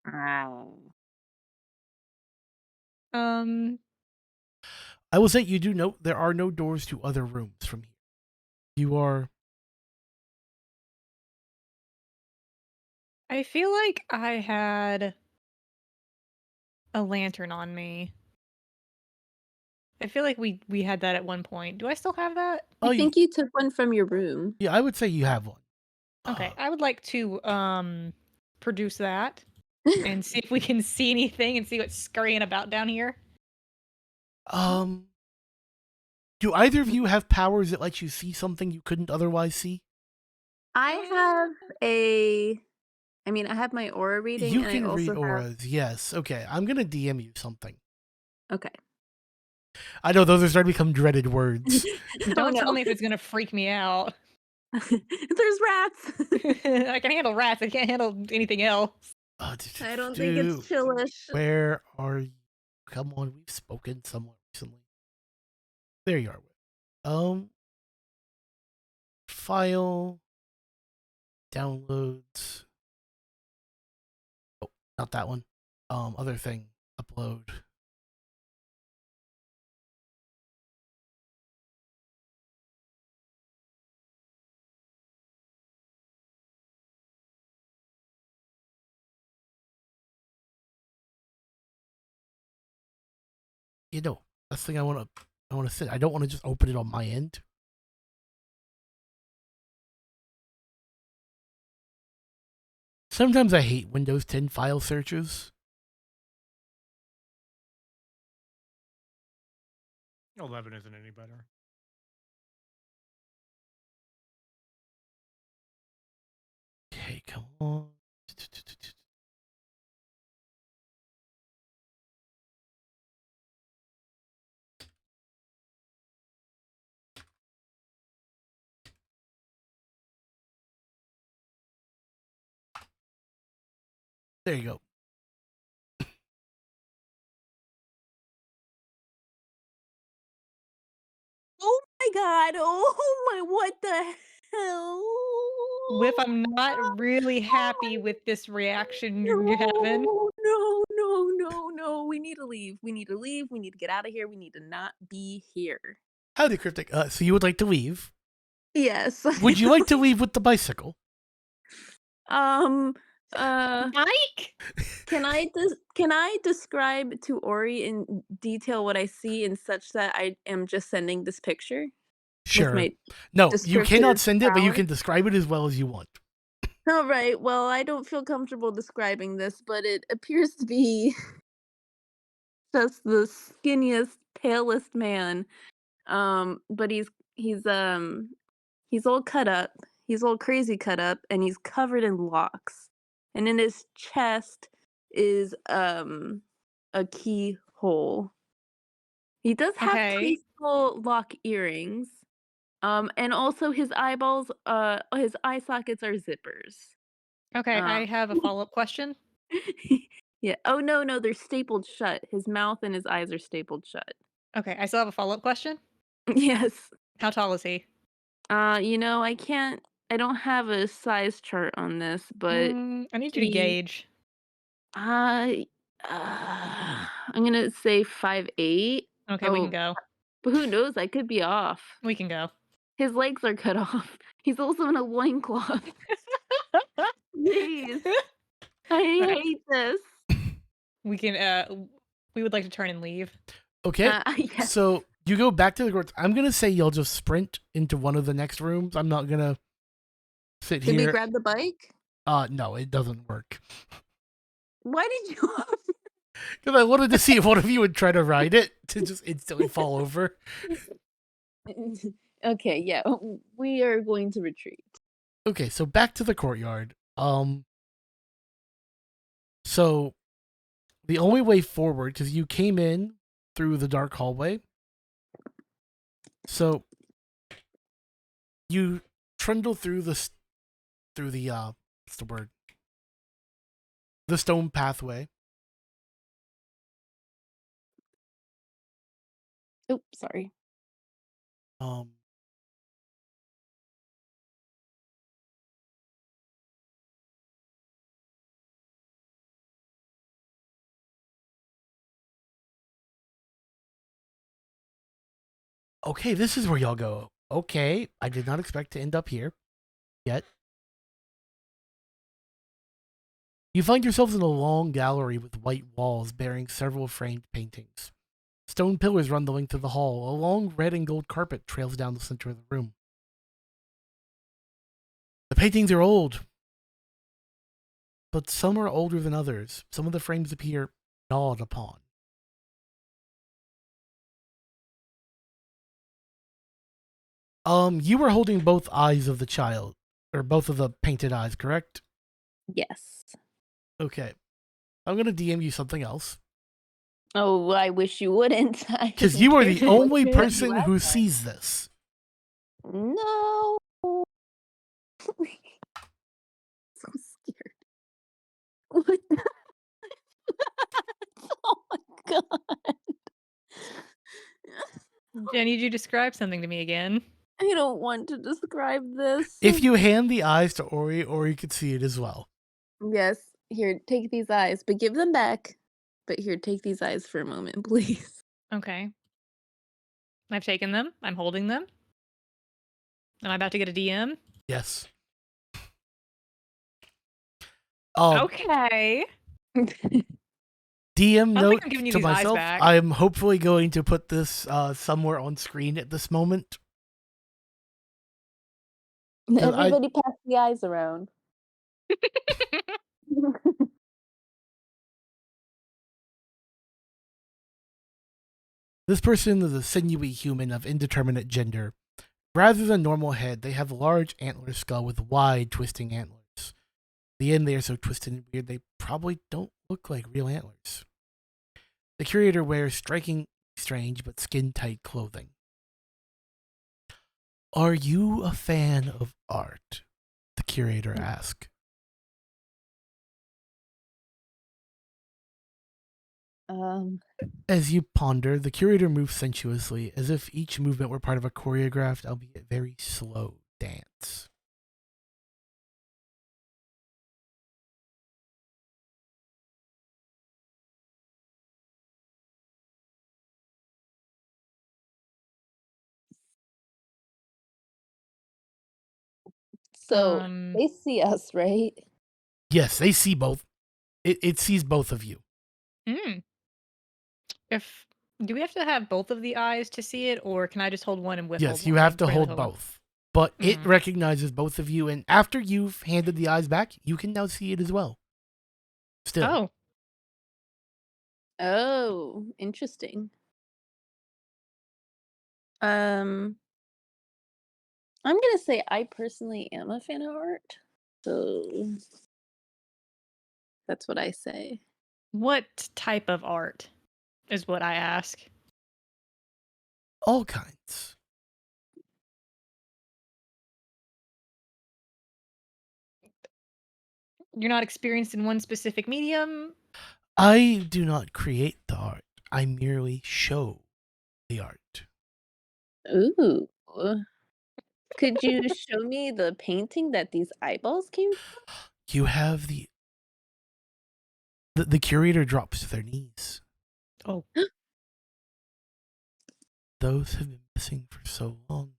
Speaker 5: Ow.
Speaker 1: I will say you do note there are no doors to other rooms from here. You are.
Speaker 2: I feel like I had a lantern on me. I feel like we had that at one point. Do I still have that?
Speaker 5: I think you took one from your room.
Speaker 1: Yeah, I would say you have one.
Speaker 2: Okay, I would like to produce that and see if we can see anything and see what's scurrying about down here.
Speaker 1: Do either of you have powers that let you see something you couldn't otherwise see?
Speaker 5: I have I have my aura reading,
Speaker 1: You
Speaker 5: and I
Speaker 1: can read
Speaker 5: also have.
Speaker 1: auras, yes. Okay, I'm gonna DM you something.
Speaker 5: Okay.
Speaker 1: I know those are starting to become dreaded words.
Speaker 2: Don't tell me if it's gonna freak me out.
Speaker 5: There's rats.
Speaker 2: I can handle rats. I can't handle anything else.
Speaker 5: I don't think it's chillish.
Speaker 1: Where are you? Come on, we've spoken somewhat recently. There you are. File, downloads. Oh, not that one. Other thing. Upload. You know, that's the thing I want to say. I don't want to just open it on my end. Sometimes I hate Windows 10 file searches.
Speaker 4: 11 isn't any better.
Speaker 1: Okay, come on. There you go.
Speaker 5: Oh my god! Oh my! What the hell?
Speaker 2: Whiff, I'm not really happy with this reaction you're having.
Speaker 5: No. We need to leave. We need to leave. We need to get out of here. We need to not be here.
Speaker 1: Howdy, Cryptic. So you would like to leave?
Speaker 5: Yes.
Speaker 1: Would you like to leave with the bicycle?
Speaker 2: Mike?
Speaker 5: Can I describe to Ori in detail what I see in such that I am just sending this picture?
Speaker 1: Sure. No, you cannot
Speaker 5: descriptive
Speaker 1: send it, but you
Speaker 5: power?
Speaker 1: can describe it as well as you want.
Speaker 5: All right. Well, I don't feel comfortable describing this, but it appears to be just the skinniest, palest man. But he's all cut up. He's all crazy cut up, and he's covered in locks. And in his chest is a keyhole. He does have
Speaker 2: Okay.
Speaker 5: tasteful lock earrings. And also his eyeballs, his eye sockets are zippers.
Speaker 2: Okay, I have a follow-up question.
Speaker 5: Yeah. Oh no, they're stapled shut. His mouth and his eyes are stapled shut.
Speaker 2: Okay, I still have a follow-up question.
Speaker 5: Yes.
Speaker 2: How tall is he?
Speaker 5: I don't have a size chart on this, but
Speaker 2: I need you to gauge.
Speaker 5: I'm gonna say 5'8".
Speaker 2: Okay, we can go.
Speaker 5: But who knows? I could be off.
Speaker 2: We can go.
Speaker 5: His legs are cut off. He's also in a loincloth. Jeez. I hate this.
Speaker 2: We can we would like to turn and leave.
Speaker 1: Okay.
Speaker 5: Yes.
Speaker 1: So you go back to the courts. I'm gonna say you'll just sprint into one of the next rooms. I'm not gonna sit
Speaker 5: Did
Speaker 1: here.
Speaker 5: we grab the bike?
Speaker 1: No, it doesn't work.
Speaker 5: Why did you?
Speaker 1: Because I wanted to see if one of you would try to ride it to just instantly fall over.
Speaker 5: Okay, yeah, we are going to retreat.
Speaker 1: Okay, so back to the courtyard. So the only way forward, because you came in through the dark hallway, so you trundle through the what's the word? The stone pathway.
Speaker 5: Oh, sorry.
Speaker 1: Um, Okay, this is where y'all go. Okay, I did not expect to end up here yet. You find yourselves in a long gallery with white walls bearing several framed paintings. Stone pillars run the length of the hall. A long red and gold carpet trails down the center of the room. The paintings are old, but some are older than others. Some of the frames appear gnawed upon. You were holding both eyes of the child, or both of the painted eyes, correct?
Speaker 5: Yes.
Speaker 1: Okay. I'm gonna DM you something else.
Speaker 5: Oh, I wish you wouldn't.
Speaker 1: Because you are the only
Speaker 5: You
Speaker 1: person who
Speaker 5: last time.
Speaker 1: sees this.
Speaker 5: No. So scared. What the? Oh my god.
Speaker 2: I need you to describe something to me again.
Speaker 5: I don't want to describe this.
Speaker 1: If you hand the eyes to Ori could see it as well.
Speaker 5: Yes, here, take these eyes, but give them back. But here, take these eyes for a moment, please.
Speaker 2: Okay. I've taken them. I'm holding them. Am I about to get a DM?
Speaker 1: Yes.
Speaker 2: Okay.
Speaker 1: DM
Speaker 2: I don't
Speaker 1: note
Speaker 2: think I'm giving you
Speaker 1: to
Speaker 2: these eyes
Speaker 1: myself.
Speaker 2: back.
Speaker 1: I'm hopefully going to put this somewhere on screen at this moment.
Speaker 5: Everybody pass the eyes around.
Speaker 1: This person is a sinewy human of indeterminate gender. Rather than normal head, they have a large antler skull with wide, twisting antlers. The end, they are so twisted and weird, they probably don't look like real antlers. The curator wears striking, strange, but skin-tight clothing. Are you a fan of art? The curator asked. As you ponder, the curator moves sensuously, as if each movement were part of a choreographed, albeit very slow, dance.
Speaker 5: So they see us, right?
Speaker 1: Yes, they see both. It sees both of you.
Speaker 2: Do we have to have both of the eyes to see it, or can I just hold one and withhold?
Speaker 1: Yes, you have to hold both. But it recognizes both of you, and after you've handed the eyes back, you can now see it as well. Still.
Speaker 5: Oh, interesting. I'm gonna say I personally am a fan of art, so that's what I say.
Speaker 2: What type of art is what I ask?
Speaker 1: All kinds.
Speaker 2: You're not experienced in one specific medium?
Speaker 1: I do not create the art. I merely show the art.
Speaker 5: Ooh. Could you show me the painting that these eyeballs came from?
Speaker 1: You have the curator drops to their knees.
Speaker 2: Oh.
Speaker 1: Those have been missing for so long.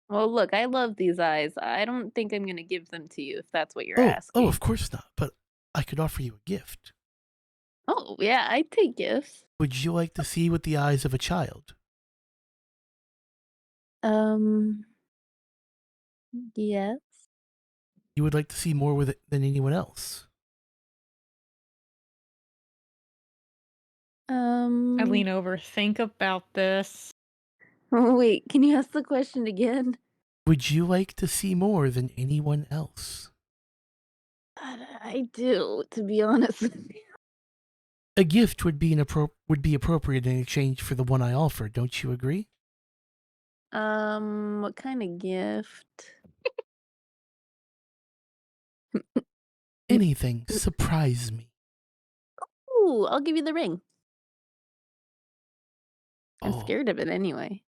Speaker 5: Well, look, I love these eyes. I don't think I'm gonna give them to you if that's what you're asking.
Speaker 1: Oh, of course not. But I could offer you a gift.
Speaker 5: Oh, yeah, I'd take gifts.
Speaker 1: Would you like to see with the eyes of a child?
Speaker 5: Yes.
Speaker 1: You would like to see more with it than anyone else?
Speaker 2: I lean over. Think about this.
Speaker 5: Wait, can you ask the question again?
Speaker 1: Would you like to see more than anyone else?
Speaker 5: I do, to be honest with you.
Speaker 1: A gift would be appropriate in exchange for the one I offer. Don't you agree?
Speaker 5: What kind of gift?
Speaker 1: Anything. Surprise me.
Speaker 5: Ooh, I'll give you the ring. I'm
Speaker 1: Oh.
Speaker 5: scared of it anyway.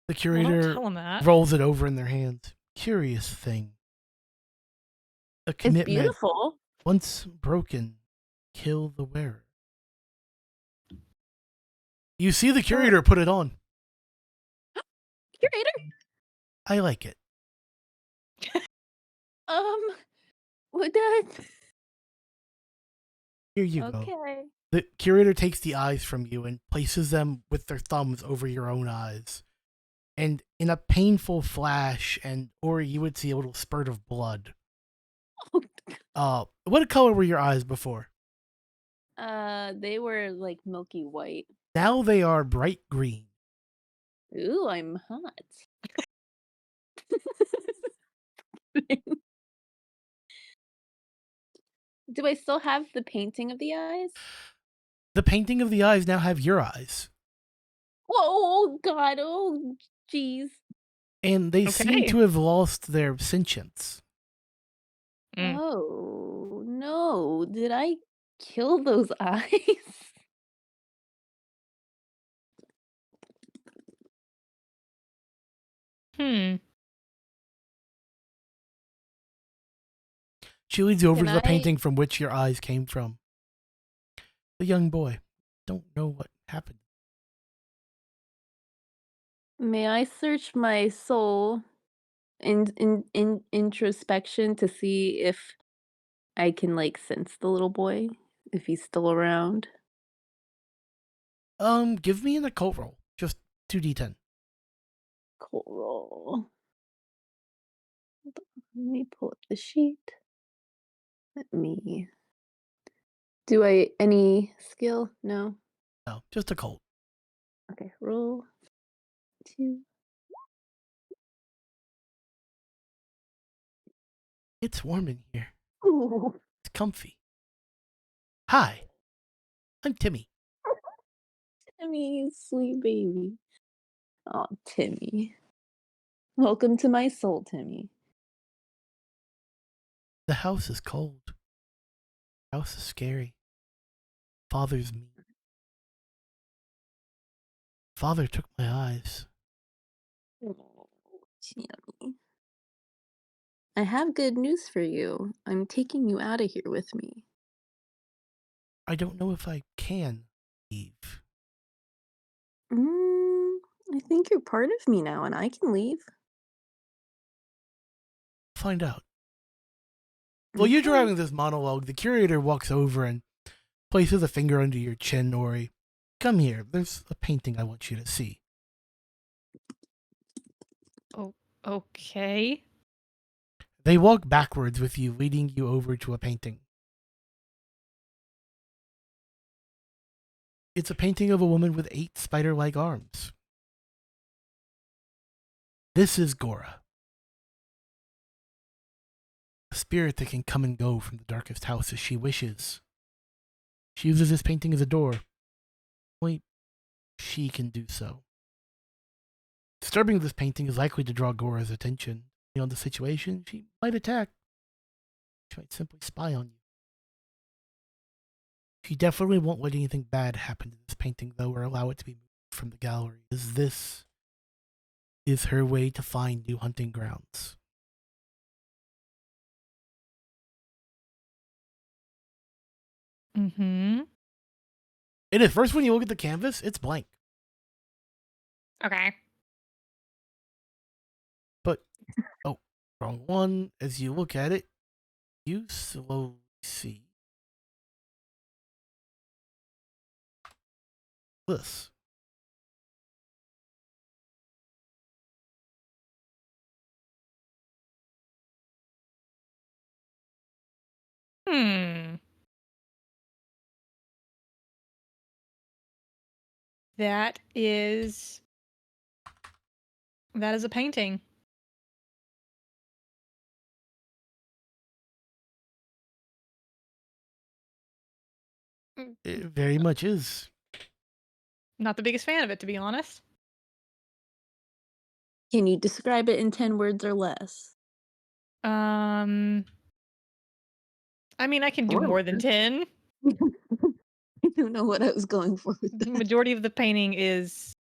Speaker 1: The curator
Speaker 2: tell 'em that.
Speaker 1: rolls it over in their hands. Curious thing. A
Speaker 5: It's
Speaker 1: commitment
Speaker 5: beautiful.
Speaker 1: once broken, kill the wearer. You see the curator put it on.
Speaker 5: Curator?
Speaker 1: I like it.
Speaker 5: Would that...
Speaker 1: Here you go.
Speaker 5: Okay.
Speaker 1: The curator takes the eyes from you and places them with their thumbs over your own eyes. And in a painful flash, or you would see a little spurt of blood. What color were your eyes before?
Speaker 5: They were like milky white.
Speaker 1: Now they are bright green.
Speaker 5: Ooh, I'm hot. Do I still have the painting of the eyes?
Speaker 1: The painting of the eyes now have your eyes.
Speaker 5: Whoa, God, oh, jeez.
Speaker 1: And they seem to have lost their sentience.
Speaker 5: Oh, no. Did I kill those eyes?
Speaker 1: She leads you over
Speaker 5: Can
Speaker 1: to the
Speaker 5: I-
Speaker 1: painting from which your eyes came from. The young boy. Don't know what happened.
Speaker 5: May I search my soul in introspection to see if I can like sense the little boy, if he's still around?
Speaker 1: Give me an occult roll. Just 2d10.
Speaker 5: Cool roll. Let me pull up the sheet. Let me. Do I any skill? No.
Speaker 1: No, just occult.
Speaker 5: Okay, roll 2.
Speaker 1: It's warm in here.
Speaker 5: Ooh.
Speaker 1: It's comfy. Hi, I'm Timmy.
Speaker 5: Timmy, you sweet baby. Oh, Timmy. Welcome to my soul, Timmy.
Speaker 1: The house is cold. The house is scary. Father's mean. Father took my eyes.
Speaker 5: Oh, Timmy. I have good news for you. I'm taking you out of here with me.
Speaker 1: I don't know if I can leave.
Speaker 5: I think you're part of me now, and I can leave.
Speaker 1: Find out. While you're
Speaker 5: Okay.
Speaker 1: driving this monologue, the curator walks over and places a finger under your chin, Ori. Come here. There's a painting I want you to see.
Speaker 2: Oh, okay.
Speaker 1: They walk backwards with you, leading you over to a painting. It's a painting of a woman with 8 spider-like arms. This is Gora. A spirit that can come and go from the darkest house as she wishes. She uses this painting as a door. Only she can do so. Disturbing this painting is likely to draw Gora's attention. Depending on the situation, she might attack. She might simply spy on you. She definitely won't let anything bad happen to this painting, though, or allow it to be moved from the gallery, as this is her way to find new hunting grounds.
Speaker 2: Mm-hmm.
Speaker 1: It is. First, when you look at the canvas, it's blank.
Speaker 2: Okay.
Speaker 1: But, oh, wrong one. As you look at it, you slowly see this.
Speaker 2: That is a painting.
Speaker 1: It very much is.
Speaker 2: Not the biggest fan of it, to be honest.
Speaker 5: Can you describe it in 10 words or less?
Speaker 2: I mean, I can do
Speaker 5: Or
Speaker 2: more than 10.
Speaker 5: I don't know what I was going for with
Speaker 2: The
Speaker 5: that.
Speaker 2: majority of the painting is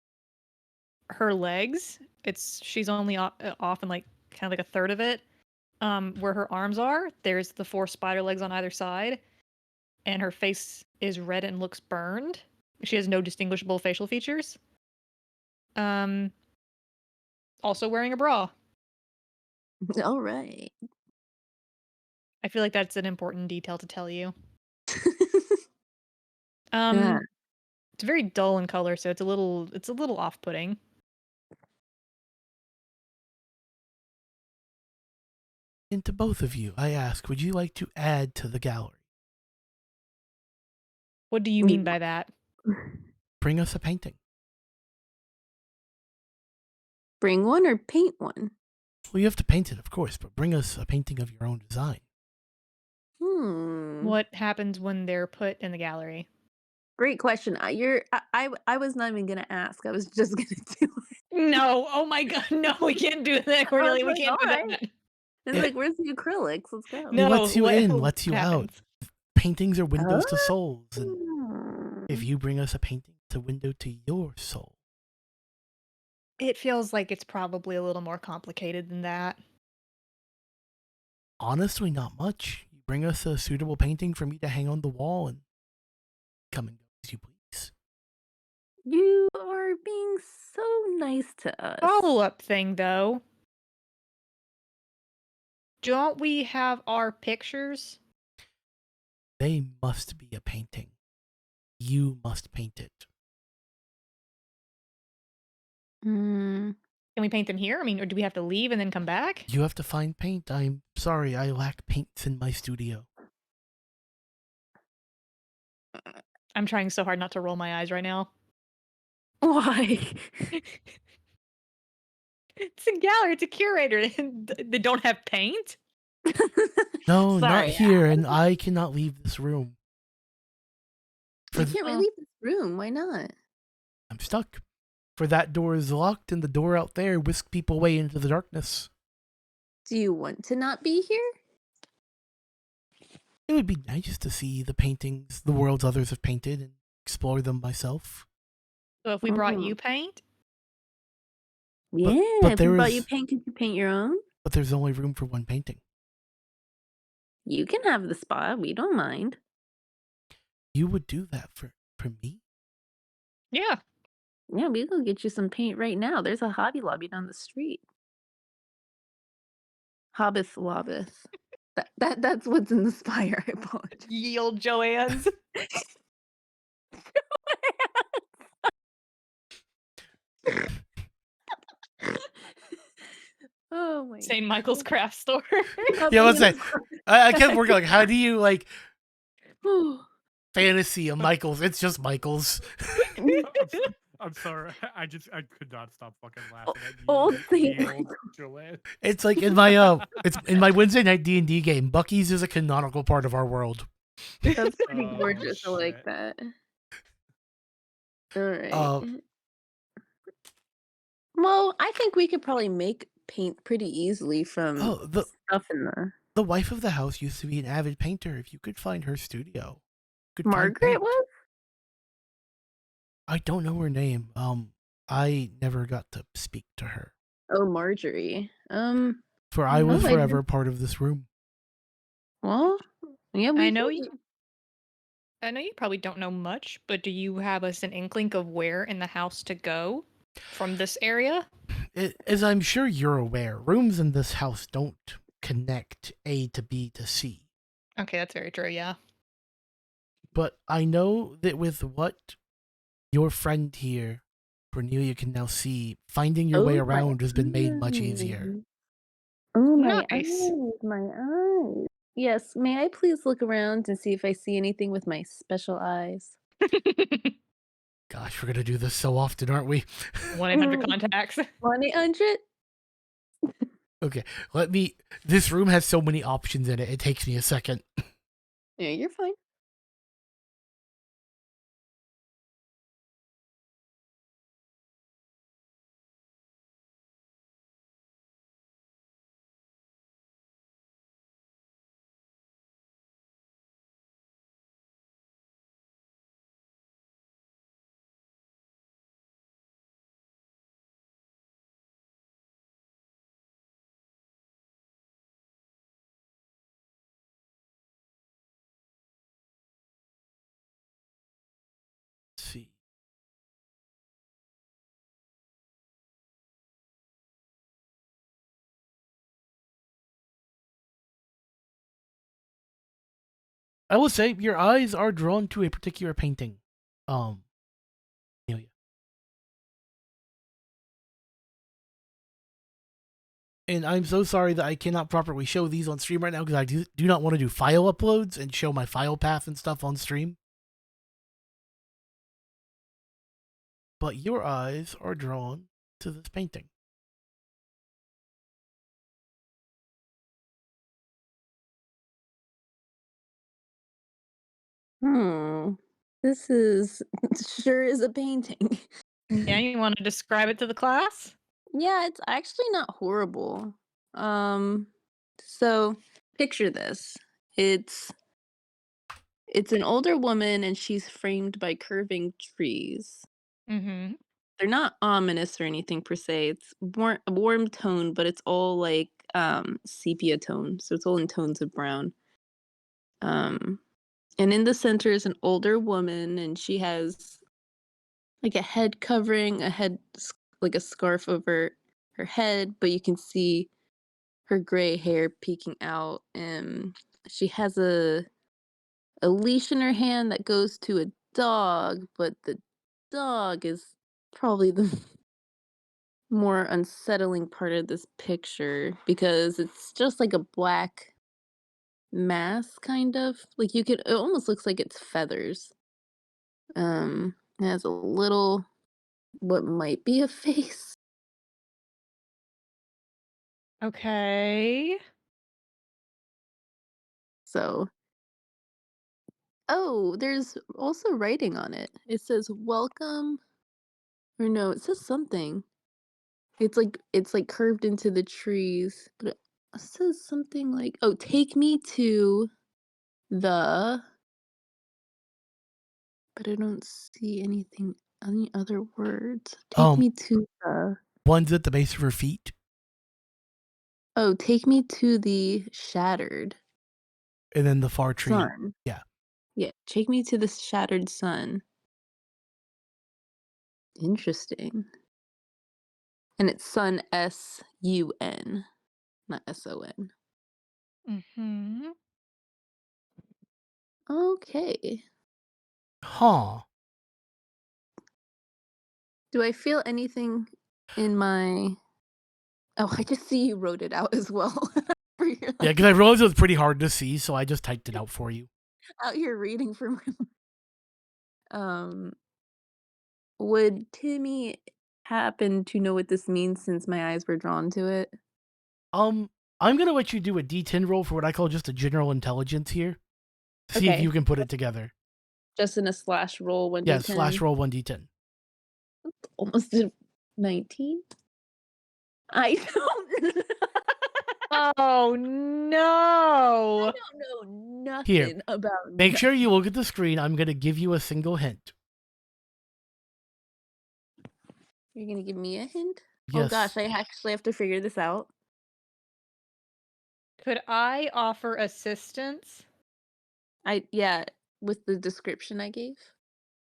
Speaker 2: her legs. She's only off in like kind of like a third of it. Where her arms are, there's the 4 spider legs on either side, and her face is red and looks burned. She has no distinguishable facial features. Also wearing a bra.
Speaker 5: All right.
Speaker 2: I feel like that's an important detail to tell you.
Speaker 5: Yeah.
Speaker 2: It's very dull in color, so it's a little off-putting.
Speaker 1: And to both of you, I ask, would you like to add to the gallery?
Speaker 2: What do you mean by that?
Speaker 1: Bring us a painting.
Speaker 5: Bring one or paint one?
Speaker 1: Well, you have to paint it, of course, but bring us a painting of your own design.
Speaker 2: What happens when they're put in the gallery?
Speaker 5: Great question. I was not even gonna ask. I was just gonna do it.
Speaker 2: No, oh my god, no, we can't do that, Cornelia. We can't do that.
Speaker 5: It's like, where's the acrylics? Let's go.
Speaker 1: He lets you in, lets you out.
Speaker 2: happens?
Speaker 1: Paintings are windows to souls, and if
Speaker 5: Oh.
Speaker 1: you bring us a painting, it's a window to your soul.
Speaker 2: It feels like it's probably a little more complicated than that.
Speaker 1: Honestly, not much. You bring us a suitable painting for me to hang on the wall and come and go as you please.
Speaker 5: You are being so nice to us.
Speaker 2: Follow-up thing, though. Don't we have our pictures?
Speaker 1: They must be a painting. You must paint it.
Speaker 5: Mm.
Speaker 2: Can we paint them here? I mean, or do we have to leave and then come back?
Speaker 1: You have to find paint. I'm sorry, I lack paints in my studio.
Speaker 2: I'm trying so hard not to roll my eyes right now.
Speaker 5: Why?
Speaker 2: It's a gallery, it's a curator. They don't have paint?
Speaker 1: No, not
Speaker 5: Sorry,
Speaker 1: here, and I cannot leave this room.
Speaker 5: You can't really leave this room. Why not?
Speaker 1: I'm stuck. For that door is locked, and the door out there whisks people away into the darkness.
Speaker 5: Do you want to not be here?
Speaker 1: It would be nice to see the paintings the worlds others have painted and explore them myself.
Speaker 2: So if we brought you paint?
Speaker 5: Yeah,
Speaker 1: but
Speaker 5: if we
Speaker 1: there
Speaker 5: brought
Speaker 1: is-
Speaker 5: you paint, could you paint your own?
Speaker 1: But there's only room for one painting.
Speaker 5: You can have the spot. We don't mind.
Speaker 1: You would do that for me?
Speaker 2: Yeah.
Speaker 5: Yeah, we can get you some paint right now. There's a Hobby Lobby down the street. Hobbith Lobbith. That's what's in the Spire. I apologize.
Speaker 2: Ye old Joanne's.
Speaker 5: Oh my
Speaker 2: St. Michael's craft store.
Speaker 1: Yeah, let's say. I kept working like, how do you like fantasy of Michael's? It's just Michael's.
Speaker 4: I'm sorry. I could not stop fucking laughing at you.
Speaker 5: Old
Speaker 4: you
Speaker 5: St.
Speaker 4: old Joanne.
Speaker 1: It's like in my Wednesday night D&D game. Bucky's is a canonical part of our world.
Speaker 5: That's pretty
Speaker 4: Oh,
Speaker 5: gorgeous. I like
Speaker 4: shit.
Speaker 5: that. All right. Well, I think we could probably make paint pretty easily from stuff in
Speaker 1: the wife of the house used to be an avid painter. If you could find her studio, you could find
Speaker 5: Margaret
Speaker 1: paint.
Speaker 5: was?
Speaker 1: I don't know her name. I never got to speak to her.
Speaker 5: Oh, Marjorie.
Speaker 1: For I was forever part of this room.
Speaker 5: Well, yeah,
Speaker 2: I know you probably don't know much, but do you have us an inkling of where in the house to go from this area?
Speaker 1: As I'm sure you're aware, rooms in this house don't connect A to B to C.
Speaker 2: Okay, that's very true, yeah.
Speaker 1: But I know that with what your friend here, Cornelia, can now see, finding your way around has been made much easier.
Speaker 5: Oh, my
Speaker 2: Nice.
Speaker 5: eyes, my eyes. Yes, may I please look around and see if I see anything with my special eyes?
Speaker 1: Gosh, we're gonna do this so often, aren't we?
Speaker 2: 1-800 contacts.
Speaker 5: 1-800?
Speaker 1: Okay, this room has so many options in it, it takes me a second.
Speaker 5: Yeah, you're fine.
Speaker 1: I will say your eyes are drawn to a particular painting. Amelia. And I'm so sorry that I cannot properly show these on stream right now because I do not want to do file uploads and show my file path and stuff on stream. But your eyes are drawn to this painting.
Speaker 5: This is sure is a painting.
Speaker 2: Yeah, you want to describe it to the class?
Speaker 5: Yeah, it's actually not horrible. So picture this. It's an older woman and she's framed by curving trees.
Speaker 2: Mm-hmm.
Speaker 5: They're not ominous or anything per se. It's more a warm tone, but it's all like sepia tone. So it's all in tones of brown. And in the center is an older woman and she has like a head covering, like a scarf over her head, but you can see her gray hair peeking out, and she has a leash in her hand that goes to a dog, but the dog is probably the more unsettling part of this picture because it's just like a black mask kind of. Like it almost looks like it's feathers. It has a little what might be a face.
Speaker 2: Okay.
Speaker 5: So, oh, there's also writing on it. It says welcome, or no, it says something. It's like curved into the trees, but it says something like, "Oh, take me to the," but I don't see any other words. Take me to the.
Speaker 1: One's at the base of her feet.
Speaker 5: Oh, take me to the shattered
Speaker 1: And then the far tree.
Speaker 5: sun.
Speaker 1: Yeah.
Speaker 5: Yeah, take me to the shattered sun. Interesting. And it's sun S-U-N, not S-O-N.
Speaker 2: Mm-hmm.
Speaker 5: Okay.
Speaker 1: Huh.
Speaker 5: Do I feel anything in my... Oh, I just see you wrote it out as well.
Speaker 1: Yeah, because I realized it was pretty hard to see, so I just typed it out for you.
Speaker 5: Out here reading for my... Would Timmy happen to know what this means since my eyes were drawn to it?
Speaker 1: I'm gonna let you do a D10 roll for what I call just a general intelligence here. See if
Speaker 5: Okay.
Speaker 1: you can put it together.
Speaker 5: Just in a slash roll 1d10?
Speaker 1: Yeah, slash roll 1d10.
Speaker 5: Almost did 19? I don't
Speaker 2: Oh no!
Speaker 5: I don't know nothing
Speaker 1: Here,
Speaker 5: about
Speaker 1: make sure you look at the screen. I'm gonna give you a single hint.
Speaker 5: You're gonna give me a hint?
Speaker 1: Yes.
Speaker 5: Oh gosh, I actually have to figure this out.
Speaker 2: Could I offer assistance?
Speaker 5: Yeah, with the description I gave.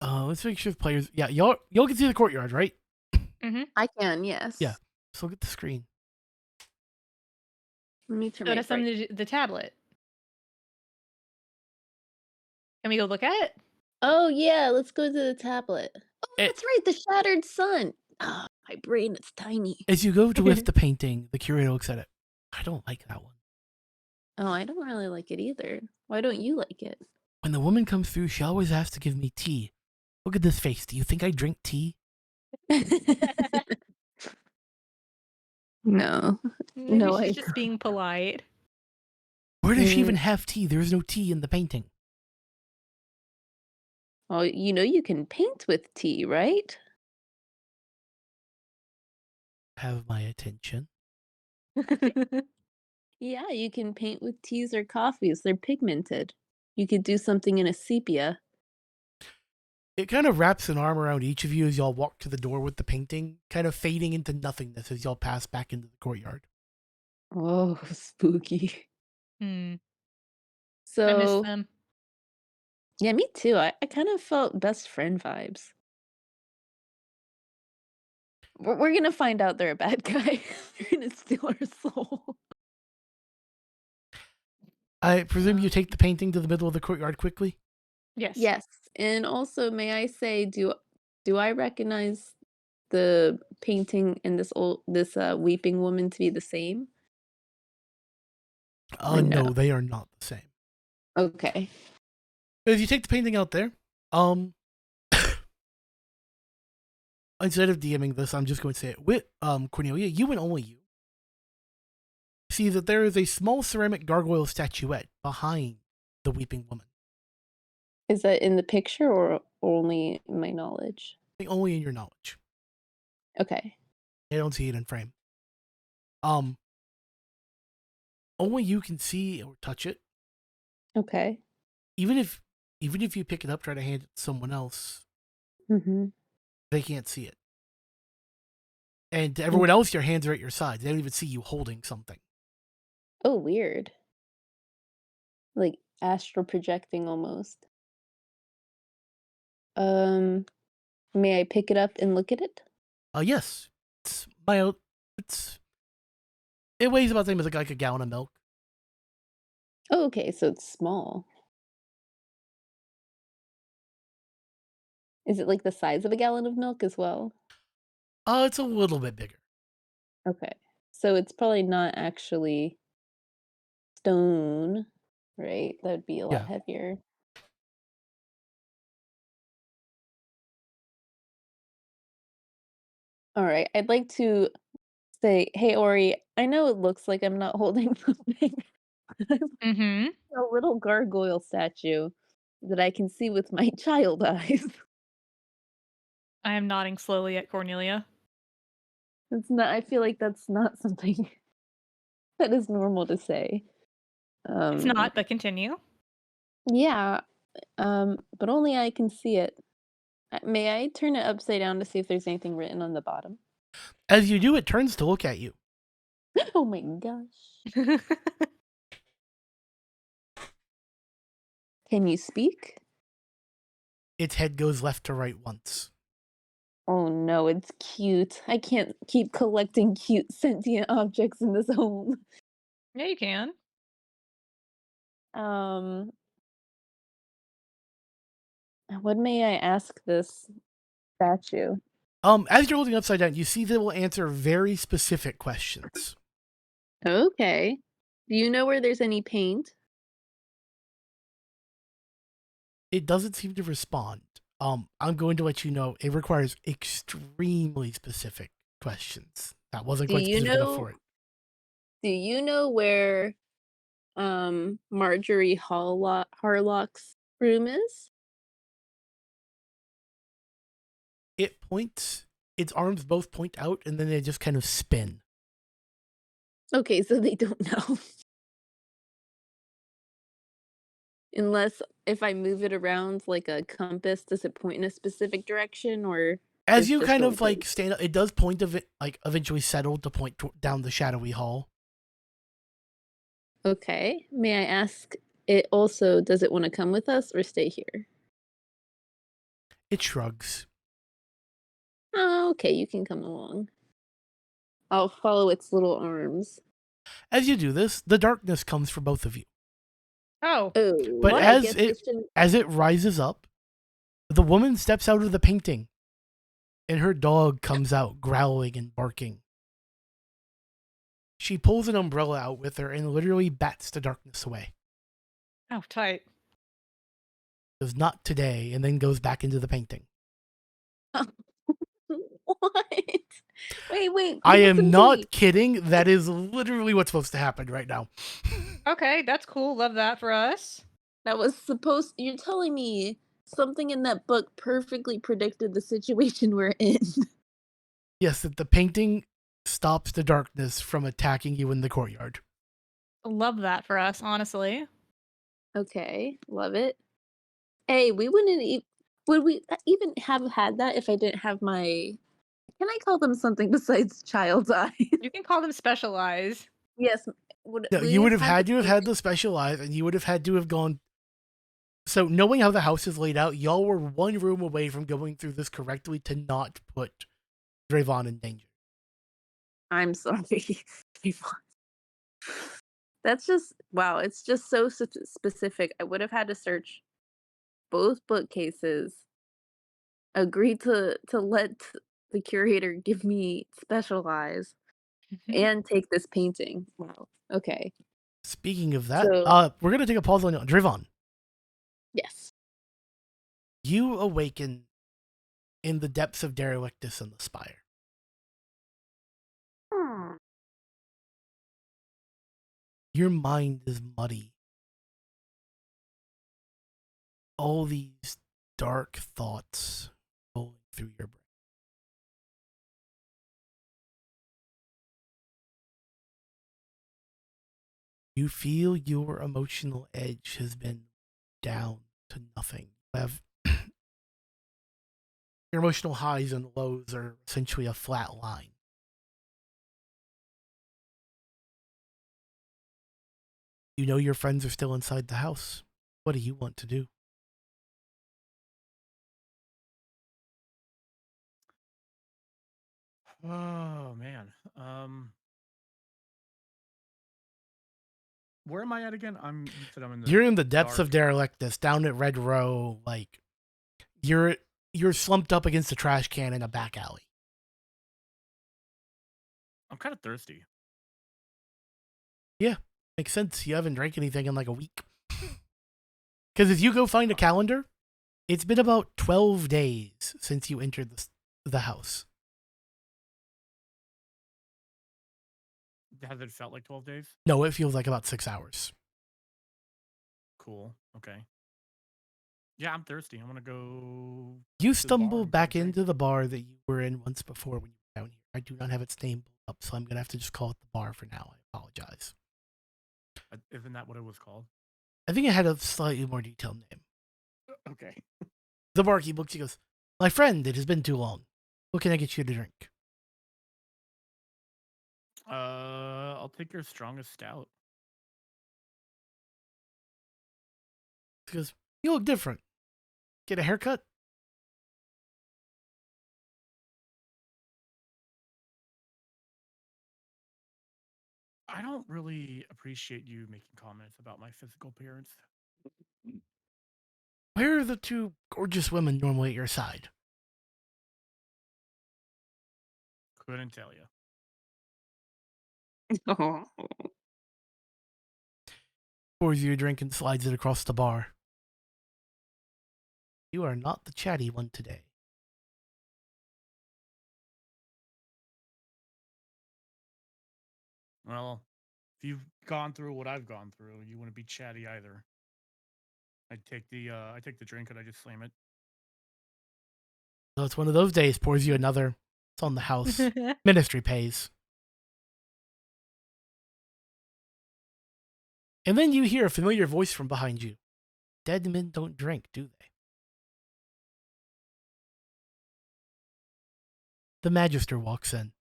Speaker 1: Let's make sure the players. Yeah, y'all can see the courtyard, right?
Speaker 2: Mm-hmm.
Speaker 5: I can, yes.
Speaker 1: Yeah. So look at the screen.
Speaker 5: Let me turn
Speaker 2: Go
Speaker 5: my
Speaker 2: to the tablet. Can we go look at it?
Speaker 5: Oh yeah, let's go to the tablet. Oh,
Speaker 1: It-
Speaker 5: that's right, the shattered sun. Oh, my brain is tiny.
Speaker 1: As you go to lift the painting, the curator looks at it. I don't like that one.
Speaker 5: Oh, I don't really like it either. Why don't you like it?
Speaker 1: When the woman comes through, she always has to give me tea. Look at this face. Do you think I drink tea?
Speaker 5: No.
Speaker 2: Maybe
Speaker 5: No,
Speaker 2: she's
Speaker 5: I
Speaker 2: just being polite.
Speaker 1: Where does she even have tea? There's no tea in the painting.
Speaker 5: Oh, you know you can paint with tea, right?
Speaker 1: Have my attention.
Speaker 5: Yeah, you can paint with teas or coffees. They're pigmented. You could do something in a sepia.
Speaker 1: It kind of wraps an arm around each of you as y'all walk to the door with the painting, kind of fading into nothingness as y'all pass back into the courtyard.
Speaker 5: Oh, spooky.
Speaker 2: I miss
Speaker 5: So,
Speaker 2: them.
Speaker 5: yeah, me too. I kind of felt best friend vibes. We're gonna find out they're a bad guy. They're gonna steal our soul.
Speaker 1: I presume you take the painting to the middle of the courtyard quickly?
Speaker 2: Yes.
Speaker 5: Yes. And also, may I say, do I recognize the painting and this weeping woman to be the same? Or no?
Speaker 1: No, they are not the same.
Speaker 5: Okay.
Speaker 1: But if you take the painting out there, instead of DMing this, I'm just going to say it with Cornelia, you and only you see that there is a small ceramic gargoyle statuette behind the weeping woman.
Speaker 5: Is that in the picture or only in my knowledge?
Speaker 1: I think only in your knowledge.
Speaker 5: Okay.
Speaker 1: I don't see it in frame. Only you can see or touch it.
Speaker 5: Okay.
Speaker 1: Even if you pick it up, try to hand it to someone else, they can't see it. And to everyone else, your hands are at your sides. They don't even see you holding something.
Speaker 5: Oh, weird. Like astral projecting almost. May I pick it up and look at it?
Speaker 1: Yes. It weighs about the same as like a gallon of milk.
Speaker 5: Oh, okay, so it's small. Is it like the size of a gallon of milk as well?
Speaker 1: It's a little bit bigger.
Speaker 5: Okay. So it's probably not actually stone, right? That would be a lot heavier. All right. I'd like to say, hey, Ori, I know it looks like I'm not holding something. A little gargoyle statue that I can see with my child eyes.
Speaker 2: I am nodding slowly at Cornelia.
Speaker 5: It's not. I feel like that's not something that is normal to say.
Speaker 2: It's not, but continue.
Speaker 5: Yeah, but only I can see it. May I turn it upside down to see if there's anything written on the bottom?
Speaker 1: As you do, it turns to look at you.
Speaker 5: Oh my gosh. Can you speak?
Speaker 1: Its head goes left to right once.
Speaker 5: Oh no, it's cute. I can't keep collecting cute sentient objects in this home.
Speaker 2: Yeah, you can.
Speaker 5: What may I ask this statue?
Speaker 1: As you're holding upside down, you see that it will answer very specific questions.
Speaker 5: Okay. Do you know where there's any paint?
Speaker 1: It doesn't seem to respond. I'm going to let you know it requires extremely specific questions. That wasn't quite specific enough for it.
Speaker 5: Do you know where Marjorie Harlock's room is?
Speaker 1: It points, its arms both point out, and then they just kind of spin.
Speaker 5: Okay, so they don't know. Unless if I move it around like a compass, does it point in a specific direction or?
Speaker 1: As you kind of like stand up, it does point of it, like eventually settle to point down the shadowy hall.
Speaker 5: Okay. May I ask it also, does it want to come with us or stay here?
Speaker 1: It shrugs.
Speaker 5: Oh, okay, you can come along. I'll follow its little arms.
Speaker 1: As you do this, the darkness comes for both of you.
Speaker 2: Oh.
Speaker 1: But as it rises up, the woman steps out of the painting, and her dog comes out growling and barking. She pulls an umbrella out with her and literally bats the darkness away.
Speaker 2: Oh, tight.
Speaker 1: Does not today, and then goes back into the painting.
Speaker 5: What? Wait.
Speaker 1: I am not kidding. That is literally what's supposed to happen right now.
Speaker 2: Okay, that's cool. Love that for us.
Speaker 5: That was supposed. You're telling me something in that book perfectly predicted the situation we're in.
Speaker 1: Yes, that the painting stops the darkness from attacking you in the courtyard.
Speaker 2: Love that for us, honestly.
Speaker 5: Okay, love it. Hey, we wouldn't would we even have had that if I didn't have my? Can I call them something besides child's eye?
Speaker 2: You can call them special eyes.
Speaker 5: Yes.
Speaker 1: No, you would have had to have had the special eyes, and you would have had to have gone. So, knowing how the house is laid out, y'all were one room away from going through this correctly to not put Drayvon in danger.
Speaker 5: I'm sorry, Drayvon. That's just wow, it's just so specific. I would have had to search both bookcases, agree to let the curator give me special eyes, and take this painting. Wow. Okay.
Speaker 1: Speaking of that,
Speaker 5: So
Speaker 1: we're gonna take a pause on Drivon.
Speaker 5: yes.
Speaker 1: You awaken in the depths of Derelictus in the Spire.
Speaker 5: Hmm.
Speaker 1: Your mind is muddy. All these dark thoughts rolling through your brain. You feel your emotional edge has been down to nothing. You have your emotional highs and lows are essentially a flat line. You know your friends are still inside the house. What do you want to do?
Speaker 4: Oh man. Where am I at again? You said I'm in the
Speaker 1: You're in the depths of
Speaker 4: dark.
Speaker 1: Derelictus, down at Red Row. Like you're slumped up against a trash can in a back alley.
Speaker 4: I'm kind of thirsty.
Speaker 1: Yeah, makes sense. You haven't drank anything in like a week. Because if you go find a calendar, it's been about 12 days since you entered the house.
Speaker 4: Has it felt like 12 days?
Speaker 1: No, it feels like about 6 hours.
Speaker 4: Cool. Okay. Yeah, I'm thirsty. I'm gonna go.
Speaker 1: You
Speaker 4: to the bar
Speaker 1: stumble
Speaker 4: and
Speaker 1: back
Speaker 4: get a drink.
Speaker 1: into the bar that you were in once before when you were down here. I do not have its name pulled up, so I'm going to have to just call it the bar for now. I apologize.
Speaker 4: Isn't that what it was called?
Speaker 1: I think it had a slightly more detailed name.
Speaker 4: Okay.
Speaker 1: The barkeep looks, he goes, "My friend, it has been too long. What can I get you to drink?"
Speaker 4: I'll take your strongest stout.
Speaker 1: He goes, "You look different. Get a haircut?"
Speaker 4: I don't really appreciate you making comments about my physical appearance.
Speaker 1: Where are the two gorgeous women normally at your side?
Speaker 4: Couldn't tell you.
Speaker 1: Pours you a drink and slides it across the bar. You are not the chatty one today.
Speaker 4: Well, if you've gone through what I've gone through, you wouldn't be chatty either. I take the drink and I just slam it.
Speaker 1: So it's one of those days, pours you another. It's on the house. Ministry pays. And then you hear a familiar voice from behind you. Dead men don't drink, do they? The Magister walks in.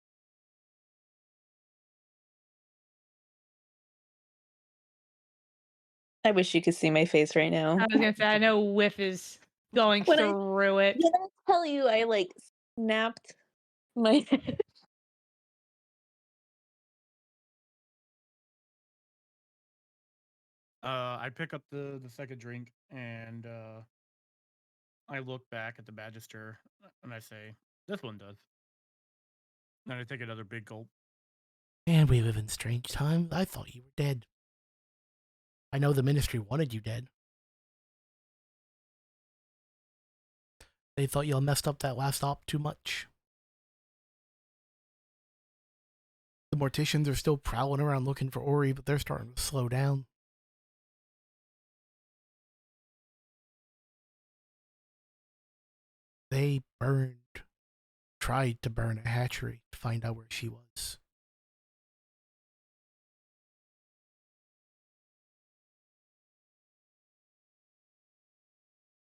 Speaker 5: I wish you could see my face right now.
Speaker 2: I was gonna say, I know Whiff is going
Speaker 5: When
Speaker 2: through it.
Speaker 5: Did I tell you I like snapped my
Speaker 4: I pick up the second drink and I look back at the Magister and I say, "This one does." And I take another big gulp.
Speaker 1: And we live in strange times. I thought you were dead. I know the ministry wanted you dead. They thought y'all messed up that last op too much. The morticians are still prowling around looking for Ori, but they're starting to slow down. They tried to burn a hatchery to find out where she was.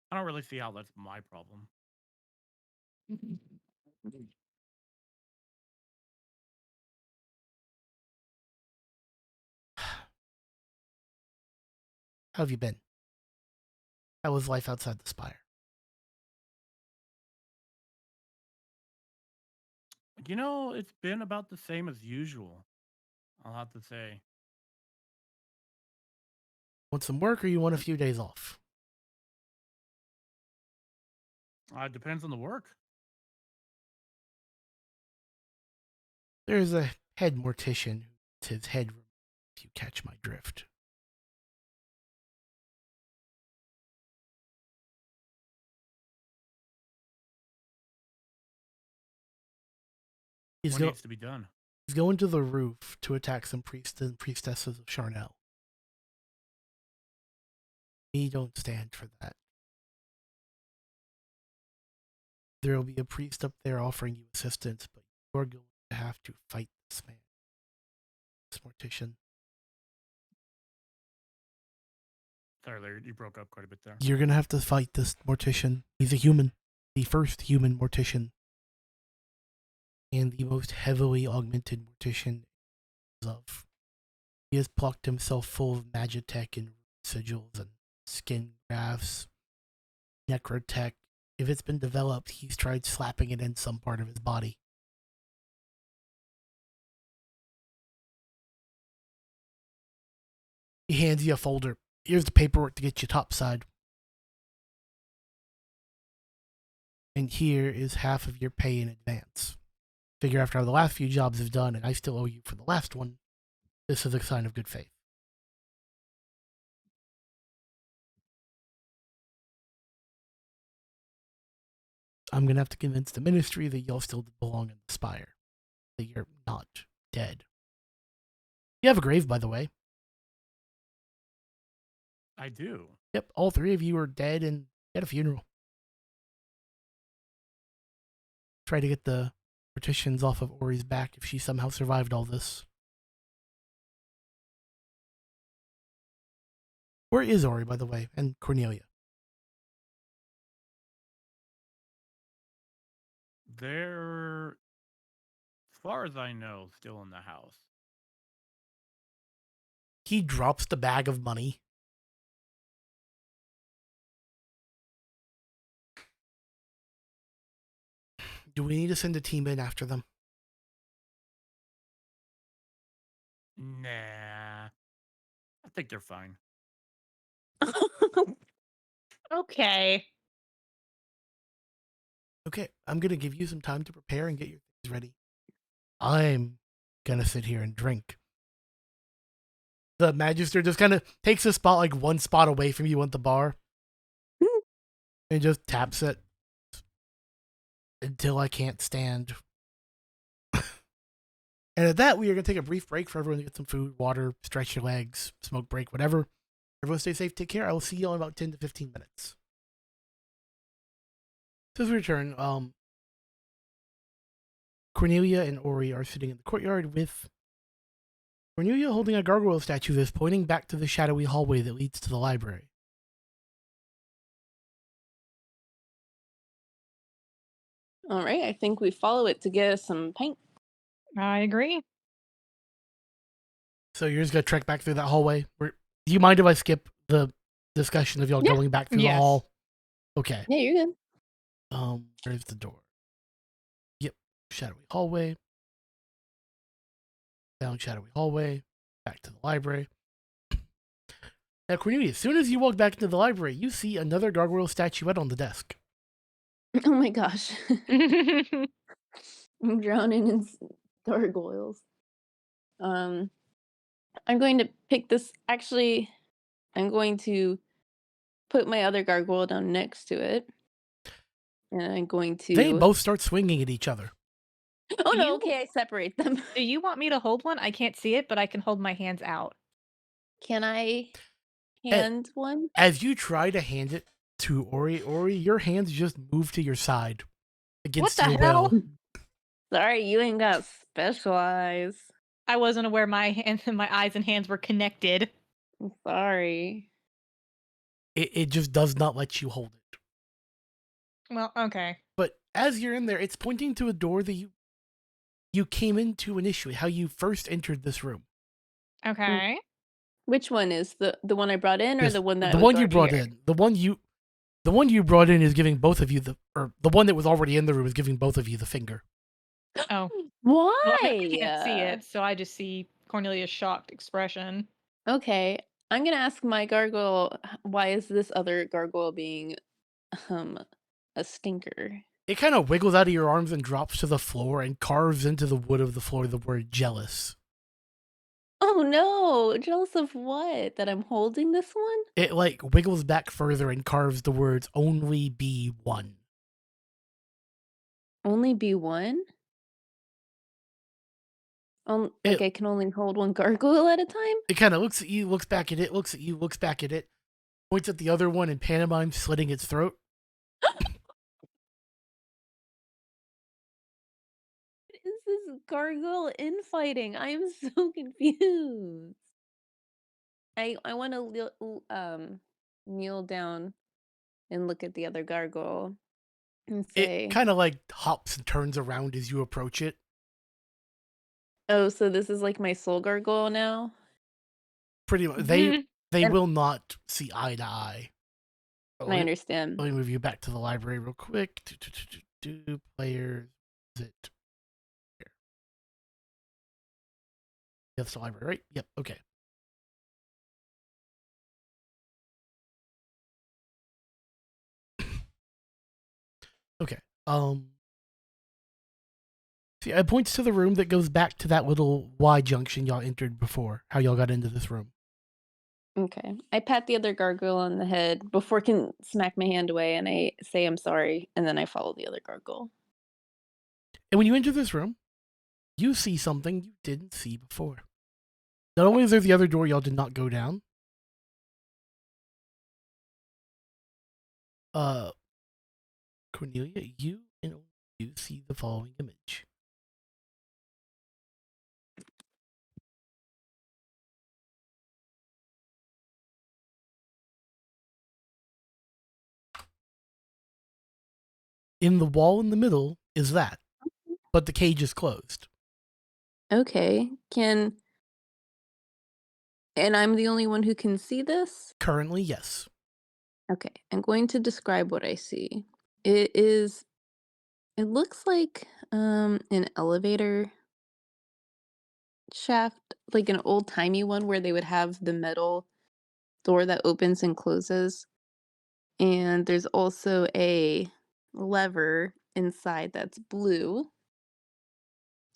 Speaker 4: I don't really see how that's my problem.
Speaker 1: How have you been? How was life outside the Spire?
Speaker 4: You know, it's been about the same as usual, I'll have to say.
Speaker 1: Want some work or you want a few days off?
Speaker 4: It depends on the work.
Speaker 1: There's a head mortician who gets his head removed, if you catch my drift.
Speaker 4: What needs to be done?
Speaker 1: He's going to the roof to attack some priests and priestesses of Charnel. We don't stand for that. There will be a priest up there offering you assistance, but you're going to have to fight this man, this mortician.
Speaker 4: Sorry, Larry, you broke up quite a bit there.
Speaker 1: You're going to have to fight this mortician. He's a human, the first human mortician, and the most heavily augmented mortician of. He has plucked himself full of magitech and sigils and skin grafts, necrotech. If it's been developed, he's tried slapping it in some part of his body. He hands you a folder. Here's the paperwork to get you topside. And here is half of your pay in advance. Figure after how the last few jobs have done, and I still owe you for the last one, this is a sign of good faith. I'm going to have to convince the ministry that y'all still belong in the Spire. That you're not dead. You have a grave, by the way.
Speaker 4: I do.
Speaker 1: Yep, all three of you are dead and at a funeral. Try to get the partitions off of Ori's back if she somehow survived all this. Where is Ori, by the way, and Cornelia?
Speaker 4: They're, as far as I know, still in the house.
Speaker 1: He drops the bag of money. Do we need to send a team in after them?
Speaker 4: Nah. I think they're fine.
Speaker 2: Okay.
Speaker 1: Okay, I'm going to give you some time to prepare and get your things ready. I'm going to sit here and drink. The Magister just kind of takes a spot, like one spot away from you at the bar, and just taps it until I can't stand. And at that, we are going to take a brief break for everyone to get some food, water, stretch your legs, smoke break, whatever. Everyone stay safe, take care. I will see you all in about 10 to 15 minutes. So as we return, Cornelia and Ori are sitting in the courtyard with Cornelia holding a gargoyle statue that's pointing back to the shadowy hallway that leads to the library.
Speaker 5: All right, I think we follow it to get us some paint.
Speaker 2: I agree.
Speaker 1: So you're just going to trek back through that hallway? Do you mind if I skip the discussion of y'all going back through the hall? Okay.
Speaker 5: Yeah, you're good.
Speaker 1: Where's the door? Yep, shadowy hallway. Down shadowy hallway. Back to the library. Now, Cornelia, as soon as you walk back into the library, you see another gargoyle statuette on the desk.
Speaker 5: Oh my gosh. I'm drowning in gargoyles. I'm going to pick this. Actually, I'm going to put my other gargoyle down next to it. And I'm going to...
Speaker 1: They both start swinging at each other.
Speaker 5: Oh no, okay, I separate them.
Speaker 2: Do you want me to hold one? I can't see it, but I can hold my hands out.
Speaker 5: Can I hand one?
Speaker 1: As you try to hand it to Ori, your hands just move to your side against
Speaker 2: What the
Speaker 1: your
Speaker 2: hell?
Speaker 1: will.
Speaker 5: Sorry, you ain't got special eyes.
Speaker 2: I wasn't aware my eyes and hands were connected.
Speaker 5: I'm sorry.
Speaker 1: It just does not let you hold it.
Speaker 2: Well, okay.
Speaker 1: But as you're in there, it's pointing to a door that you came into initially, how you first entered this room.
Speaker 2: Okay.
Speaker 5: Which one is the one I brought in, or
Speaker 1: Yes,
Speaker 5: the one that
Speaker 1: the
Speaker 5: was
Speaker 1: one you
Speaker 5: already
Speaker 1: brought
Speaker 5: here?
Speaker 1: in? The one you brought in is giving both of you the one that was already in the room is giving both of you the finger.
Speaker 2: Oh.
Speaker 5: Why?
Speaker 2: Well, I can't see it, so I just see Cornelia's shocked expression.
Speaker 5: Okay. I'm gonna ask my gargoyle, why is this other gargoyle being a stinker?
Speaker 1: It kind of wiggles out of your arms and drops to the floor and carves into the wood of the floor the word jealous.
Speaker 5: Oh no! Jealous of what? That I'm holding this one?
Speaker 1: It like wiggles back further and carves the words only be one.
Speaker 5: Only be one? Like I can only hold one gargoyle at a time?
Speaker 1: It kind of looks at you, looks back at it, looks at you, looks back at it, points at the other one and pantomimes slitting its throat.
Speaker 5: What is this gargoyle infighting? I am so confused. I want to kneel down and look at the other gargoyle and say,
Speaker 1: It kind of like hops and turns around as you approach it.
Speaker 5: "Oh, so this is like my soul gargoyle now?"
Speaker 1: Pretty much, they will not see eye to eye.
Speaker 5: I understand.
Speaker 1: Let me move you back to the library real quick. Players, is it here? That's the library, right? Yep. Okay. Okay. See, it points to the room that goes back to that little Y junction y'all entered before. How y'all got into this room?
Speaker 5: Okay. I pat the other gargoyle on the head before it can smack my hand away, and I say I'm sorry, and then I follow the other gargoyle.
Speaker 1: And when you enter this room, you see something you didn't see before. Not only is there the other door y'all did not go down, Cornelia, you and only you see the following image. In the wall in the middle is that, but the cage is closed.
Speaker 5: Okay. And I'm the only one who can see this?
Speaker 1: Currently, yes.
Speaker 5: Okay. I'm going to describe what I see. It looks like an elevator shaft, like an old-timey one where they would have the metal door that opens and closes. And there's also a lever inside that's blue.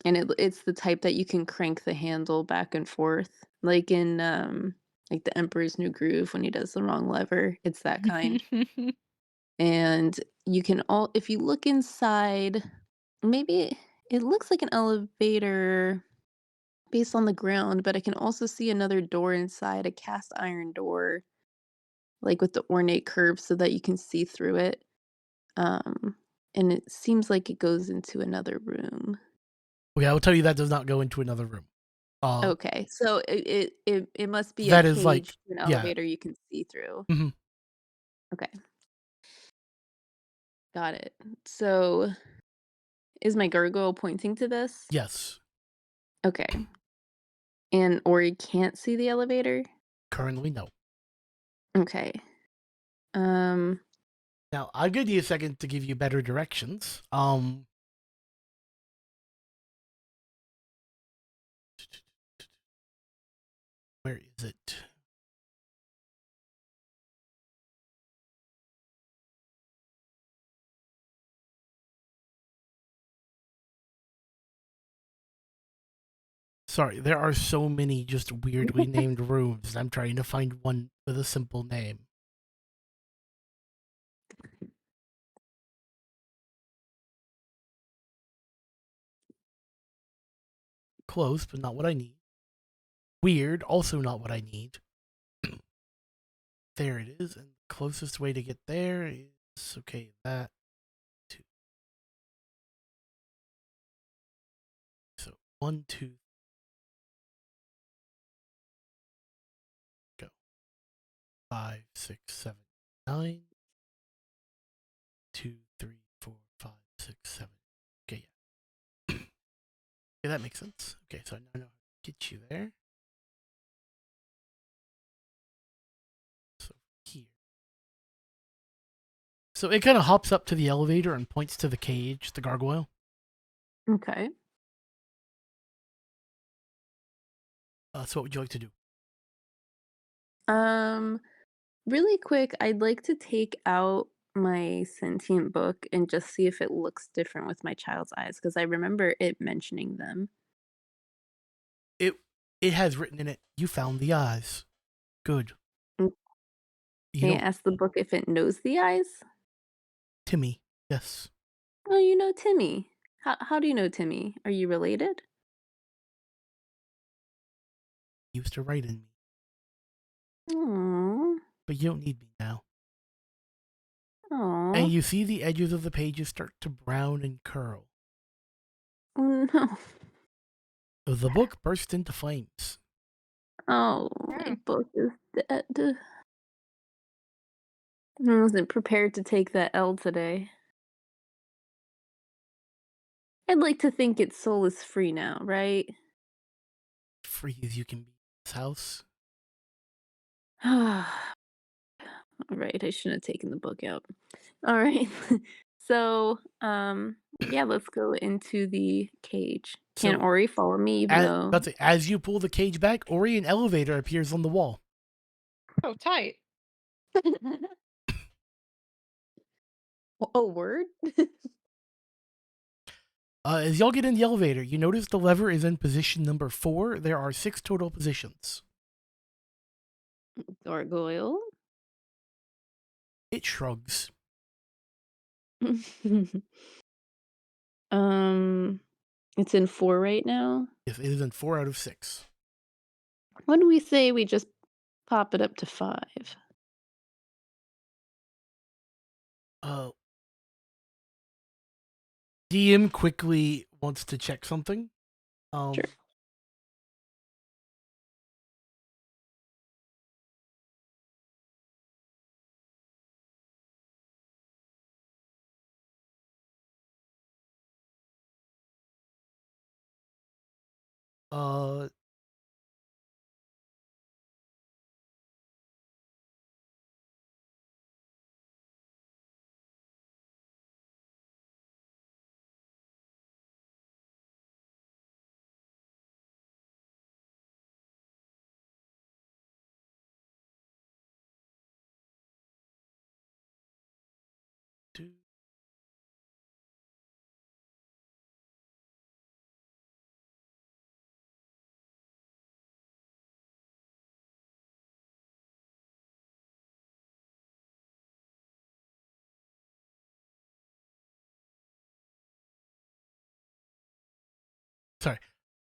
Speaker 5: And it's the type that you can crank the handle back and forth, like in like the Emperor's New Groove when he does the wrong lever. It's that kind. And you can if you look inside, maybe it looks like an elevator based on the ground, but I can also see another door inside, a cast iron door, like with the ornate curves so that you can see through it. And it seems like it goes into another room.
Speaker 1: Okay, I will tell you that does not go into another room.
Speaker 5: Okay, so it must be a
Speaker 1: That
Speaker 5: cage
Speaker 1: is like,
Speaker 5: to an
Speaker 1: yeah.
Speaker 5: elevator you can see through.
Speaker 1: Mhm.
Speaker 5: Okay. Got it. So is my gargoyle pointing to this?
Speaker 1: Yes.
Speaker 5: Okay. And Ori can't see the elevator?
Speaker 1: Currently, no.
Speaker 5: Okay.
Speaker 1: Now, I'll give you a second to give you better directions. Where is it? Sorry, there are so many just weirdly named rooms. I'm trying to find one with a simple name. Close, but not what I need. Weird, also not what I need. There it is, and the closest way to get there is, okay, that. Two. So, 1, 2, go. 5, 6, 7, 9. 2, 3, 4, 5, 6, 7. Okay, yeah. Okay, that makes sense. Okay, so I now know how to get you there. So here. So it kind of hops up to the elevator and points to the cage, the gargoyle.
Speaker 5: Okay.
Speaker 1: So what would you like to do?
Speaker 5: Really quick, I'd like to take out my sentient book and just see if it looks different with my child's eyes, because I remember it mentioning them.
Speaker 1: It has written in it, "You found the eyes." Good.
Speaker 5: Mm.
Speaker 1: You
Speaker 5: Can I
Speaker 1: know,
Speaker 5: ask the book if it knows the eyes?
Speaker 1: Timmy. Yes.
Speaker 5: Oh, you know Timmy. How do you know Timmy? Are you related?
Speaker 1: Used to write in me,
Speaker 5: Aww.
Speaker 1: but you don't need me now.
Speaker 5: Aww.
Speaker 1: And you see the edges of the pages start to brown and curl.
Speaker 5: Oh no.
Speaker 1: The book burst into flames.
Speaker 5: Oh, my book is dead. I wasn't prepared to take that L today. I'd like to think its soul is free now, right?
Speaker 1: Free as you can be in this house.
Speaker 5: Alright, I shouldn't have taken the book out. Alright. So, yeah, let's go into the cage. Can
Speaker 1: So,
Speaker 5: Ori follow me even though
Speaker 1: as you pull the cage back, Ori, an elevator appears on the wall.
Speaker 2: Oh, tight.
Speaker 5: Oh, word?
Speaker 1: As y'all get in the elevator, you notice the lever is in position number 4. There are 6 total positions.
Speaker 5: Gargoyle?
Speaker 1: It shrugs.
Speaker 5: It's in 4 right now?
Speaker 1: Yes, it is in 4 out of 6.
Speaker 5: What do we say we just pop it up to 5?
Speaker 1: DM quickly wants to check something.
Speaker 5: Sure.
Speaker 1: Uh, two. Sorry.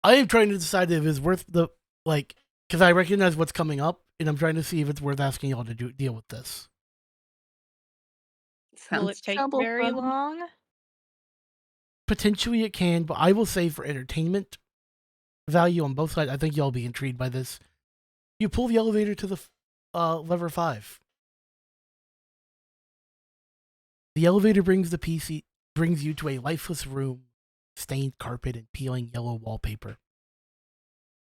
Speaker 1: I am trying to decide if it's worth the, like, because I recognize what's coming up, and I'm trying to see if it's worth asking y'all to deal with this.
Speaker 2: Will it
Speaker 5: Sounds
Speaker 2: take
Speaker 5: troublesome.
Speaker 2: very long?
Speaker 1: Potentially it can, but I will say for entertainment value on both sides, I think y'all be intrigued by this. You pull the elevator to the lever 5. The elevator brings you to a lifeless room, stained carpet and peeling yellow wallpaper.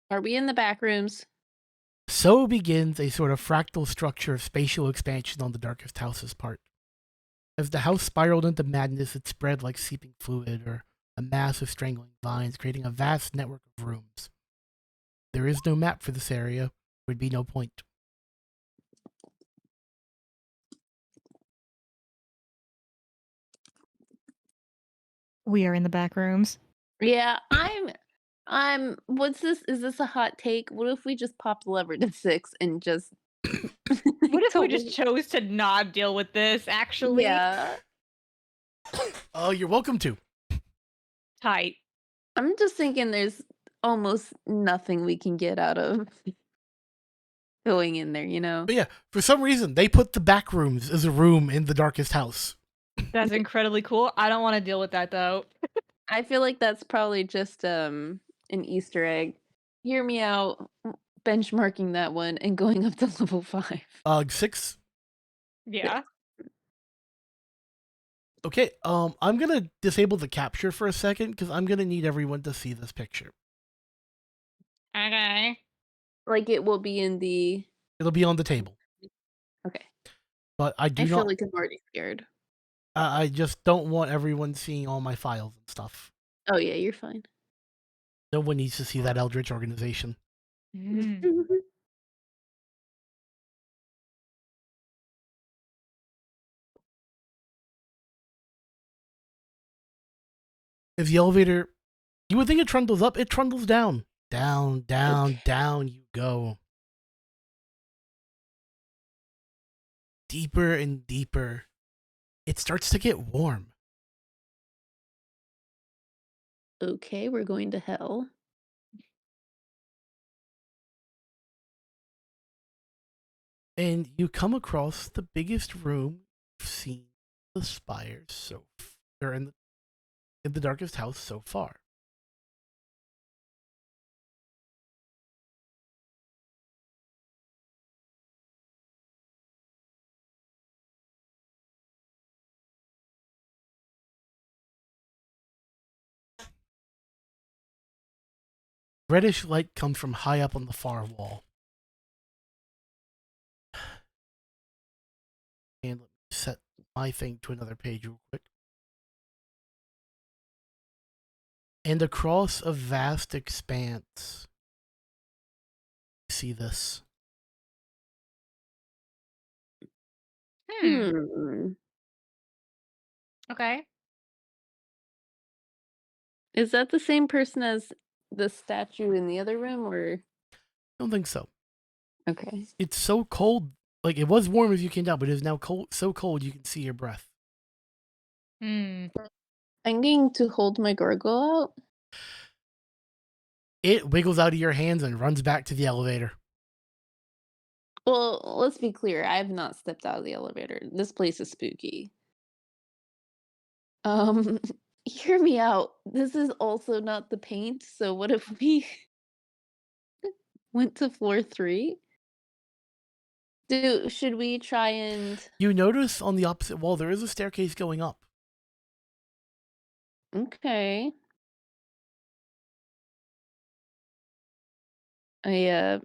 Speaker 5: Are we in the back rooms?
Speaker 1: So begins a sort of fractal structure of spatial expansion on the darkest house's part. As the house spiraled into madness, it spread like seeping fluid or a mass of strangling vines, creating a vast network of rooms. There is no map for this area. There would be no point.
Speaker 2: We are in the back rooms.
Speaker 5: Yeah, what's this? Is this a hot take? What if we just pop the lever to 6 and just
Speaker 2: What if we just
Speaker 5: totally-
Speaker 2: chose to not deal with this, actually?
Speaker 5: Yeah.
Speaker 1: Oh, you're welcome to.
Speaker 2: Tight.
Speaker 5: I'm just thinking there's almost nothing we can get out of going in there, you know?
Speaker 1: But yeah, for some reason, they put the back rooms as a room in the darkest house.
Speaker 2: That's incredibly cool. I don't want to deal with that, though.
Speaker 5: I feel like that's probably just an Easter egg. Hear me out, benchmarking that one and going up to level 5.
Speaker 1: 6.
Speaker 2: Yeah.
Speaker 1: Okay, I'm gonna disable the capture for a second because I'm gonna need everyone to see this picture.
Speaker 2: Okay.
Speaker 5: Like it will be in the.
Speaker 1: It'll be on the table.
Speaker 5: Okay.
Speaker 1: But I do
Speaker 5: I feel
Speaker 1: not.
Speaker 5: like I'm already scared.
Speaker 1: I just don't want everyone seeing all my files and stuff.
Speaker 5: Oh yeah, you're fine.
Speaker 1: No one needs to see that Eldritch organization.
Speaker 2: Mm.
Speaker 1: As the elevator, you would think it trundles up, it trundles down. Down, down,
Speaker 5: Okay.
Speaker 1: down you go. Deeper and deeper. It starts to get warm.
Speaker 5: Okay, we're going to hell.
Speaker 1: And you come across the biggest room you've seen the Spire or in the darkest house so far. Reddish light comes from high up on the far wall. And let me set my thing to another page real quick. And across a vast expanse, you see this.
Speaker 5: Hmm.
Speaker 2: Okay.
Speaker 5: Is that the same person as the statue in the other room, or?
Speaker 1: I don't think so.
Speaker 5: Okay.
Speaker 1: It's so cold. Like, it was warm as you came down, but it is now cold, so cold you can see your breath.
Speaker 2: Hmm.
Speaker 5: I'm going to hold my gargoyle out.
Speaker 1: It wiggles out of your hands and runs back to the elevator.
Speaker 5: Well, let's be clear. I have not stepped out of the elevator. This place is spooky. Hear me out. This is also not the paint, so what if we went to floor 3? Should we try and...
Speaker 1: You notice on the opposite wall there is a staircase going up.
Speaker 5: Okay. I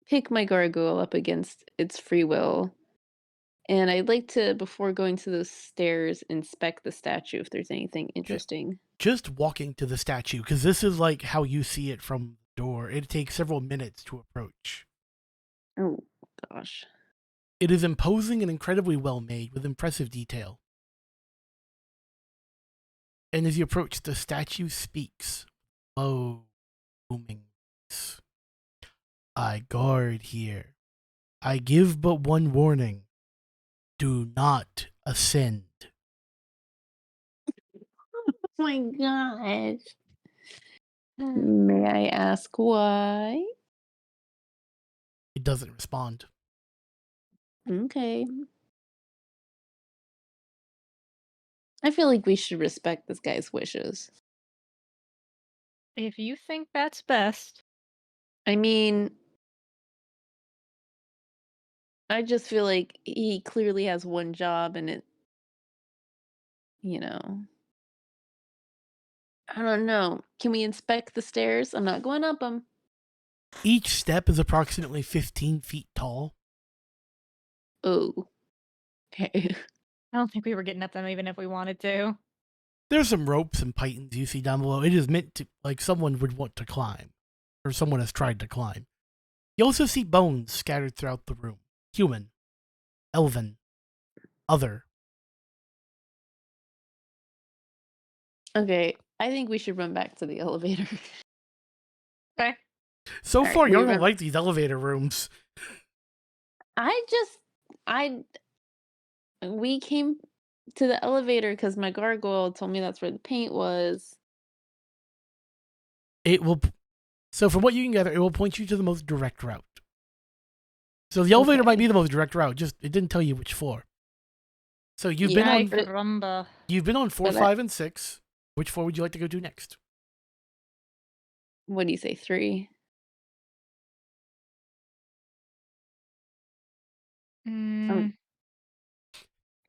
Speaker 5: pick my gargoyle up against its free will. And I'd like to, before going to those stairs, inspect the statue if there's anything interesting.
Speaker 1: Just walking to the statue, because this is like how you see it from the door. It takes several minutes to approach.
Speaker 5: Oh, gosh.
Speaker 1: It is imposing and incredibly well made, with impressive detail. And as you approach, the statue speaks. Low, booming voice. I guard here. I give but one warning. Do not ascend.
Speaker 5: Oh my gosh. May I ask why?
Speaker 1: It doesn't respond.
Speaker 5: Okay. I feel like we should respect this guy's wishes.
Speaker 2: If you think that's best.
Speaker 5: I mean, I just feel like he clearly has one job and it, I don't know. Can we inspect the stairs? I'm not going up them.
Speaker 1: Each step is approximately 15 feet tall.
Speaker 5: Oh. Okay.
Speaker 2: I don't think we were getting up them even if we wanted to.
Speaker 1: There's some ropes and pythons you see down below. It is meant to, like, someone would want to climb. Or someone has tried to climb. You also see bones scattered throughout the room. Human. Elven. Other.
Speaker 5: Okay. I think we should run back to the elevator.
Speaker 2: Okay.
Speaker 1: So
Speaker 5: Alright,
Speaker 1: far, you
Speaker 5: we
Speaker 1: don't
Speaker 5: run-
Speaker 1: like these elevator rooms.
Speaker 5: We came to the elevator because my gargoyle told me that's where the paint was.
Speaker 1: It will. So from what you can gather, it will point you to the most direct route. So the elevator might be the most direct route. Just it didn't tell you which floor. So you've been on.
Speaker 2: Caramba.
Speaker 1: You've been on 4, 5, and 6. Which floor would you like to go to next?
Speaker 5: What do you say, 3?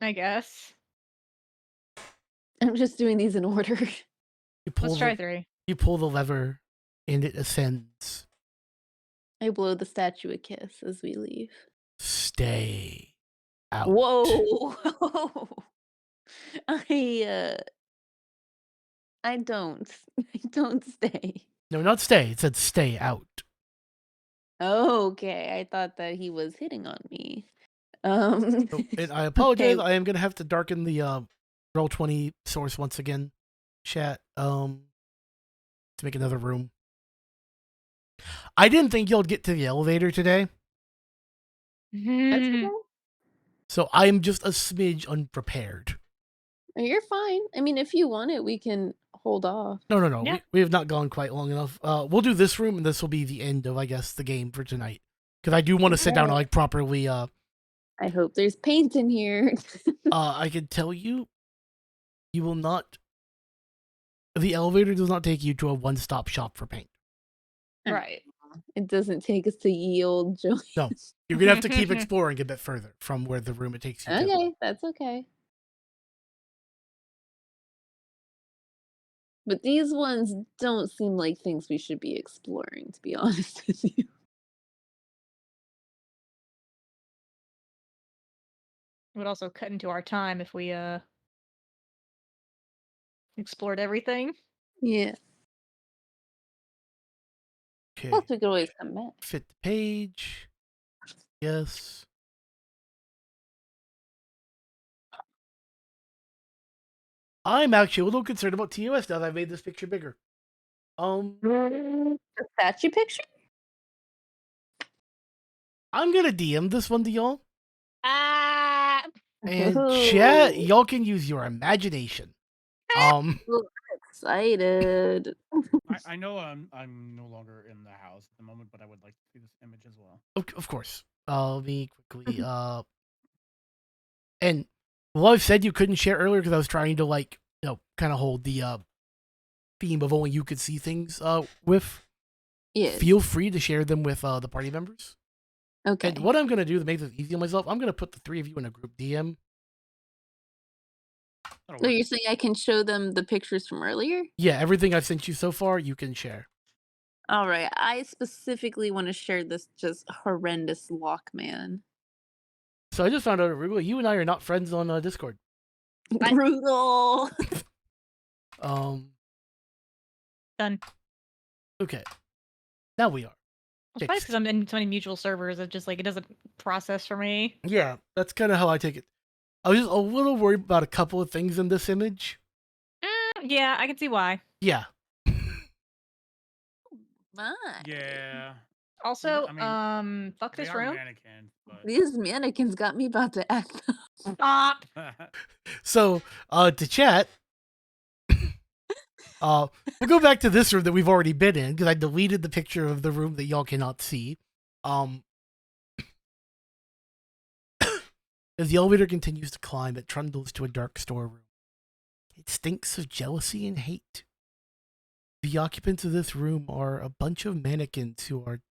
Speaker 2: I guess.
Speaker 5: I'm just doing these in order.
Speaker 2: Let's try 3.
Speaker 1: You pull the lever, and it ascends.
Speaker 5: I blow the statue a kiss as we leave.
Speaker 1: Stay out.
Speaker 5: Whoa! I don't stay.
Speaker 1: No, not stay. It said stay out.
Speaker 5: Okay, I thought that he was hitting on me.
Speaker 1: And I apologize.
Speaker 5: Okay.
Speaker 1: I am going to have to darken the Roll20 source once again. chat. To make another room. I didn't think you'll get to the elevator today,
Speaker 5: That's okay.
Speaker 1: so I'm just a smidge unprepared.
Speaker 5: You're fine. I mean, if you want it, we can hold off.
Speaker 1: No.
Speaker 2: Yeah.
Speaker 1: We have not gone quite long enough. We'll do this room, and this will be the end of, I guess, the game for tonight. Because I do want to sit down and like properly.
Speaker 5: I hope there's paint in here.
Speaker 1: I can tell you, you will not. The elevator does not take you to a one-stop shop for paint.
Speaker 2: Right.
Speaker 5: It doesn't take us to ye old Joey.
Speaker 1: No, you're gonna have to keep exploring a bit further from where the room it takes you to.
Speaker 5: Okay, that's okay. But these ones don't seem like things we should be exploring, to be honest with you.
Speaker 2: It would also cut into our time if we explored everything.
Speaker 5: Yeah.
Speaker 1: Okay.
Speaker 5: Plus, we could always come back.
Speaker 1: Fit the page. Yes. I'm actually a little concerned about TOS now that I've made this picture bigger.
Speaker 5: The statue picture?
Speaker 1: I'm gonna DM this one to y'all.
Speaker 2: Ah.
Speaker 1: And
Speaker 5: Ooh.
Speaker 1: chat, y'all can use your imagination.
Speaker 5: I'm excited.
Speaker 4: I know I'm no longer in the house at the moment, but I would like to see this image as well.
Speaker 1: Of course. Let me quickly and well, I've said you couldn't share earlier because I was trying to like, kind of hold the theme of only you could see things with.
Speaker 5: Yes.
Speaker 1: Feel free to share them with the party members.
Speaker 5: Okay.
Speaker 1: And what I'm gonna do to make this easy on myself, I'm gonna put the three of you in a group DM.
Speaker 5: So you're saying I can show them the pictures from earlier?
Speaker 1: Yeah, everything I've sent you so far, you can share.
Speaker 5: All right. I specifically want to share this just horrendous Lockman.
Speaker 1: So I just found out, Arugula, you and I are not friends on Discord.
Speaker 5: Brutal.
Speaker 2: Done.
Speaker 1: Okay. Now we are.
Speaker 2: It's probably because I'm in so many mutual servers. It just like it doesn't process for me.
Speaker 1: Yeah, that's kind of how I take it. I was just a little worried about a couple of things in this image.
Speaker 2: Yeah, I can see why.
Speaker 1: Yeah.
Speaker 5: My.
Speaker 4: Yeah.
Speaker 2: Also,
Speaker 4: I mean,
Speaker 2: fuck
Speaker 4: they
Speaker 2: this
Speaker 4: are
Speaker 2: room.
Speaker 4: mannequins, but
Speaker 5: These mannequins got me about to act up.
Speaker 2: Stop.
Speaker 1: So, to chat, we'll go back to this room that we've already been in because I deleted the picture of the room that y'all cannot see. As the elevator continues to climb, it trundles to a dark storeroom. It stinks of jealousy and hate. The occupants of this room are a bunch of mannequins who are...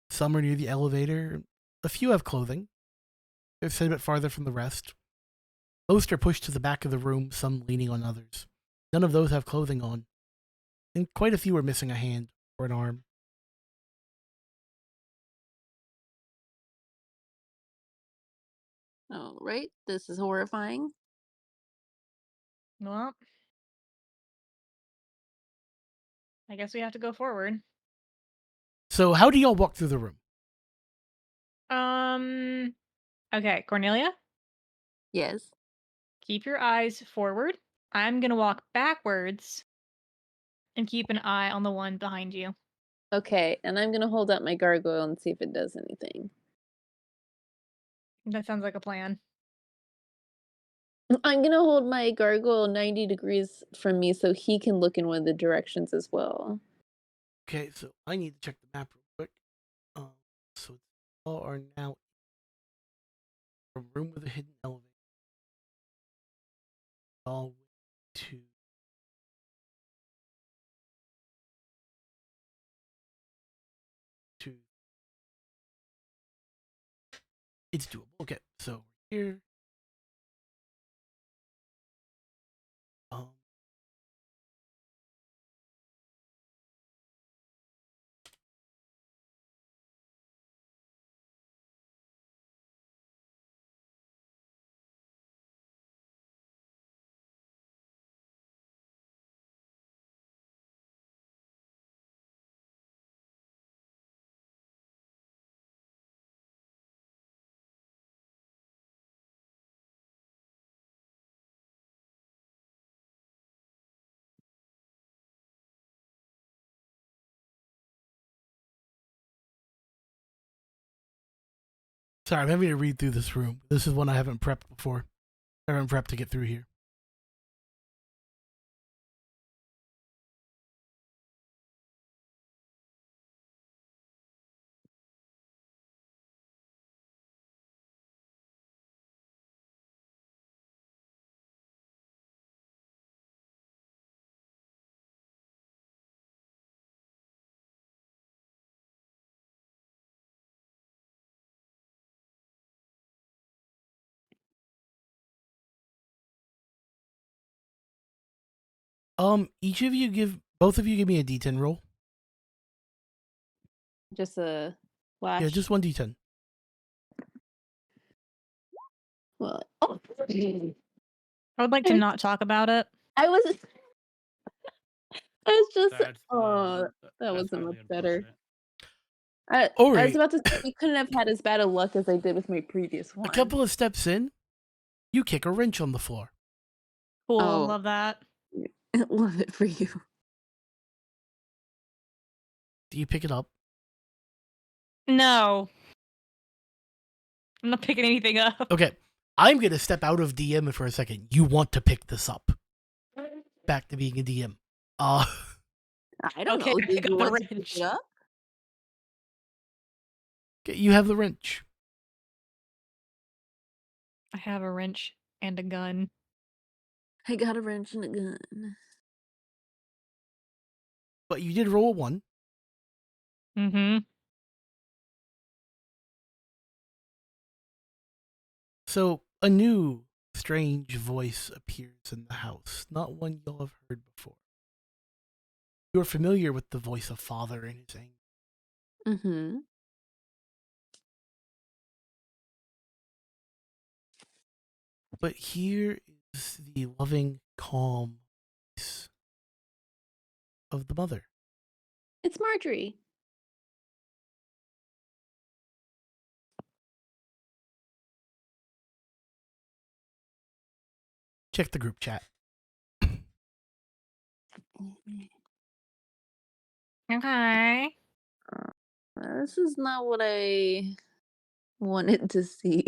Speaker 1: Some are near the elevator. A few have clothing. They're set a bit farther from the rest. Most are pushed to the back of the room, some leaning on others. None of those have clothing on. And quite a few are missing a hand or an arm.
Speaker 5: All right. This is horrifying.
Speaker 2: Well, I guess we have to go forward.
Speaker 1: So how do y'all walk through the room?
Speaker 2: Okay, Cornelia,
Speaker 5: Yes.
Speaker 2: keep your eyes forward. I'm gonna walk backwards and keep an eye on the one behind you.
Speaker 5: Okay. And I'm going to hold up my gargoyle and see if it does anything.
Speaker 2: That sounds like a plan.
Speaker 5: I'm going to hold my gargoyle 90 degrees from me so he can look in one of the directions as well.
Speaker 1: Okay, so I need to check the map real quick. So y'all are now in a room with a hidden elevator. All to it's doable. Okay, so here. Sorry, I'm having to read through this room. This is one I haven't prepped before. I haven't prepped to get through here. Both of you give me a D10 roll.
Speaker 5: Just a flash.
Speaker 1: Yeah, just one D10.
Speaker 5: Well,
Speaker 2: I would like to not talk about it.
Speaker 5: I was just.
Speaker 4: That's
Speaker 5: That
Speaker 4: that's
Speaker 5: wasn't
Speaker 4: highly
Speaker 5: much better.
Speaker 4: unfortunate.
Speaker 5: I was
Speaker 1: Alright.
Speaker 5: about to say we couldn't have had as bad a luck as I did with my previous one.
Speaker 1: A couple of steps in, you kick a wrench on the floor.
Speaker 2: Cool,
Speaker 5: Oh.
Speaker 2: love that.
Speaker 5: Love it for you.
Speaker 1: Do you pick it up?
Speaker 2: No. I'm not picking anything up.
Speaker 1: Okay, I'm going to step out of DM for a second. You want to pick this up. Back to being a DM.
Speaker 5: I don't
Speaker 2: Okay,
Speaker 5: know.
Speaker 2: pick
Speaker 5: Did you
Speaker 2: up the
Speaker 5: want to pick
Speaker 2: wrench.
Speaker 5: it up?
Speaker 1: Okay, you have the wrench.
Speaker 2: I have a wrench and a gun.
Speaker 5: I got a wrench and a gun.
Speaker 1: But you did roll a 1.
Speaker 2: Mm-hmm.
Speaker 1: So a new, strange voice appears in the house. Not one you'll have heard before. You're familiar with the voice of Father and his anger.
Speaker 5: Mm-hmm.
Speaker 1: But here is the loving, calm voice of the mother.
Speaker 5: It's Marjorie.
Speaker 1: Check the group chat.
Speaker 2: Okay.
Speaker 5: This is not what I wanted to see.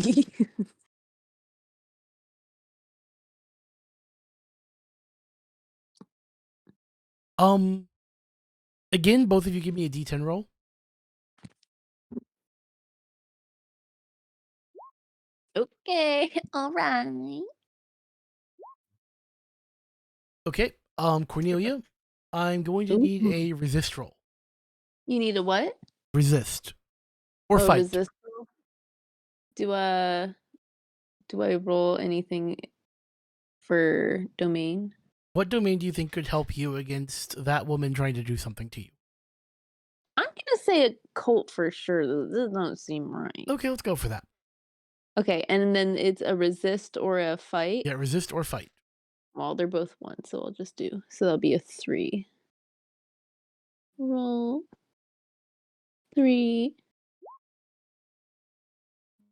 Speaker 1: Again, both of you give me a D10 roll.
Speaker 5: Okay, all right.
Speaker 1: Okay, Cornelia, I'm going to need a resist roll.
Speaker 5: You need a what?
Speaker 1: Resist. Or
Speaker 5: Oh,
Speaker 1: fight.
Speaker 5: resist roll? Do I roll anything for domain?
Speaker 1: What domain do you think could help you against that woman trying to do something to you?
Speaker 5: I'm gonna say a cult for sure. This doesn't seem right.
Speaker 1: Okay, let's go for that.
Speaker 5: Okay, and then it's a resist or a fight.
Speaker 1: Yeah, resist or fight.
Speaker 5: Well, they're both 1, so I'll just do. So that'll be a 3. Roll 3.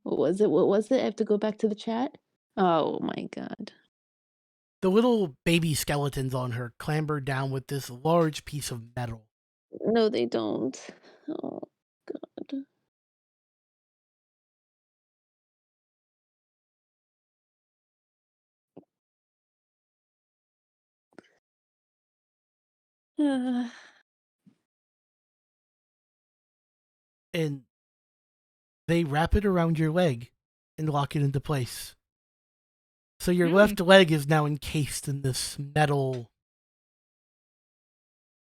Speaker 5: What was it? What was it? I have to go back to the chat. Oh my god.
Speaker 1: The little baby skeletons on her clamber down with this large piece of metal.
Speaker 5: No, they don't. Oh god.
Speaker 1: And they wrap it around your leg and lock it into place. So your left leg is now encased in this metal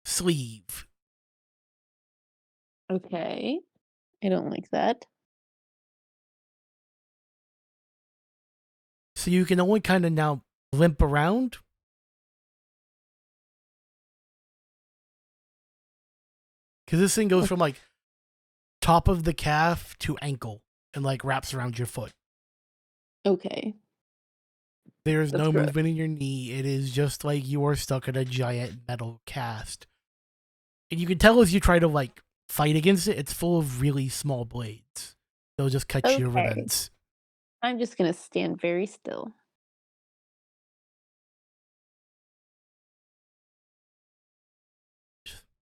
Speaker 1: sleeve.
Speaker 5: Okay. I don't like that.
Speaker 1: So you can only kind of now limp around. Because this thing goes from like top of the calf to ankle and like wraps around your foot.
Speaker 5: Okay.
Speaker 1: There's
Speaker 5: That's
Speaker 1: no
Speaker 5: gross.
Speaker 1: movement in your knee. It is just like you are stuck in a giant metal cast. And you can tell as you try to like fight against it, it's full of really small blades. They'll just cut your
Speaker 5: Okay.
Speaker 1: ribbons.
Speaker 5: I'm just gonna stand very still.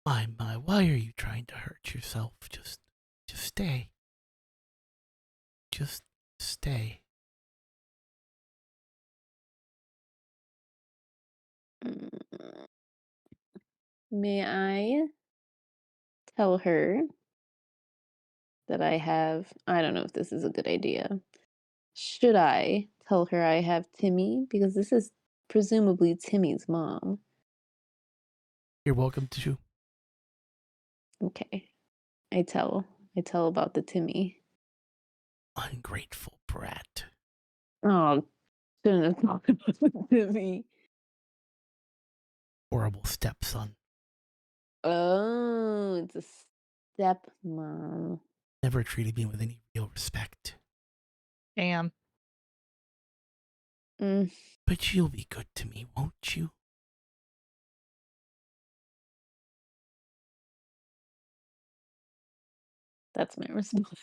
Speaker 1: My, why are you trying to hurt yourself? Just stay. Just stay.
Speaker 5: May I tell her that I don't know if this is a good idea. Should I tell her I have Timmy? Because this is presumably Timmy's mom.
Speaker 1: You're welcome to.
Speaker 5: Okay. I tell about the Timmy.
Speaker 1: Ungrateful brat.
Speaker 5: Oh, shouldn't have talked about the Timmy.
Speaker 1: Horrible stepson.
Speaker 5: Oh, it's a stepmom.
Speaker 1: Never treated me with any real respect.
Speaker 2: Damn.
Speaker 1: But you'll be good to me, won't you?
Speaker 5: That's my response.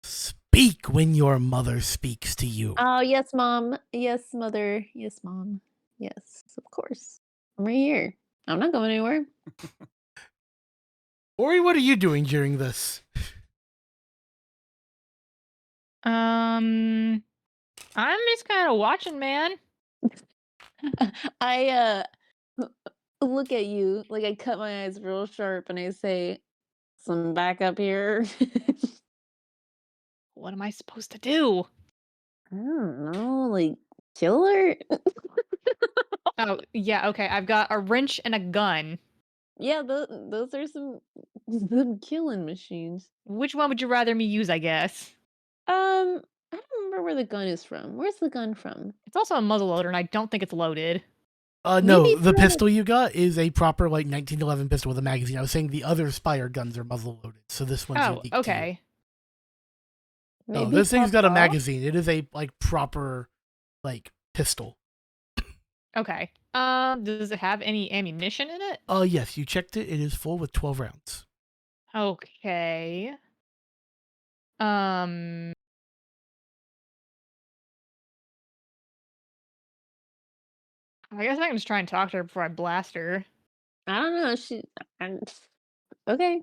Speaker 1: Speak when your mother speaks to you.
Speaker 5: Oh, yes, mom. Yes, mother. Yes, mom. Yes, of course. I'm right here. I'm not going anywhere.
Speaker 1: Ori, what are you doing during this?
Speaker 2: I'm just kind of watching, man.
Speaker 5: I look at you, like I cut my eyes real sharp and I say, some back up here.
Speaker 2: What am I supposed to do?
Speaker 5: I don't know, like kill her?
Speaker 2: Oh, yeah, okay. I've got a wrench and a gun.
Speaker 5: Yeah, those are some killing machines.
Speaker 2: Which one would you rather me use, I guess?
Speaker 5: I don't remember where the gun is from. Where's the gun from?
Speaker 2: It's also a muzzleloader, and I don't think it's loaded.
Speaker 1: No,
Speaker 5: Maybe
Speaker 1: the
Speaker 5: it's
Speaker 1: pistol you got is a proper, like, 1911 pistol with a magazine. I was saying the other Spire guns are muzzle loaded, so this one's
Speaker 2: Oh,
Speaker 1: unique to you.
Speaker 2: okay.
Speaker 1: No,
Speaker 5: Maybe
Speaker 1: this thing's got a
Speaker 5: Papa?
Speaker 1: magazine. It is a, like, proper, like, pistol.
Speaker 2: Okay. Does it have any ammunition in it?
Speaker 1: Yes, you checked it. It is full with 12 rounds.
Speaker 2: Okay. I guess I can just try and talk to her before I blast her.
Speaker 5: I don't know. Okay.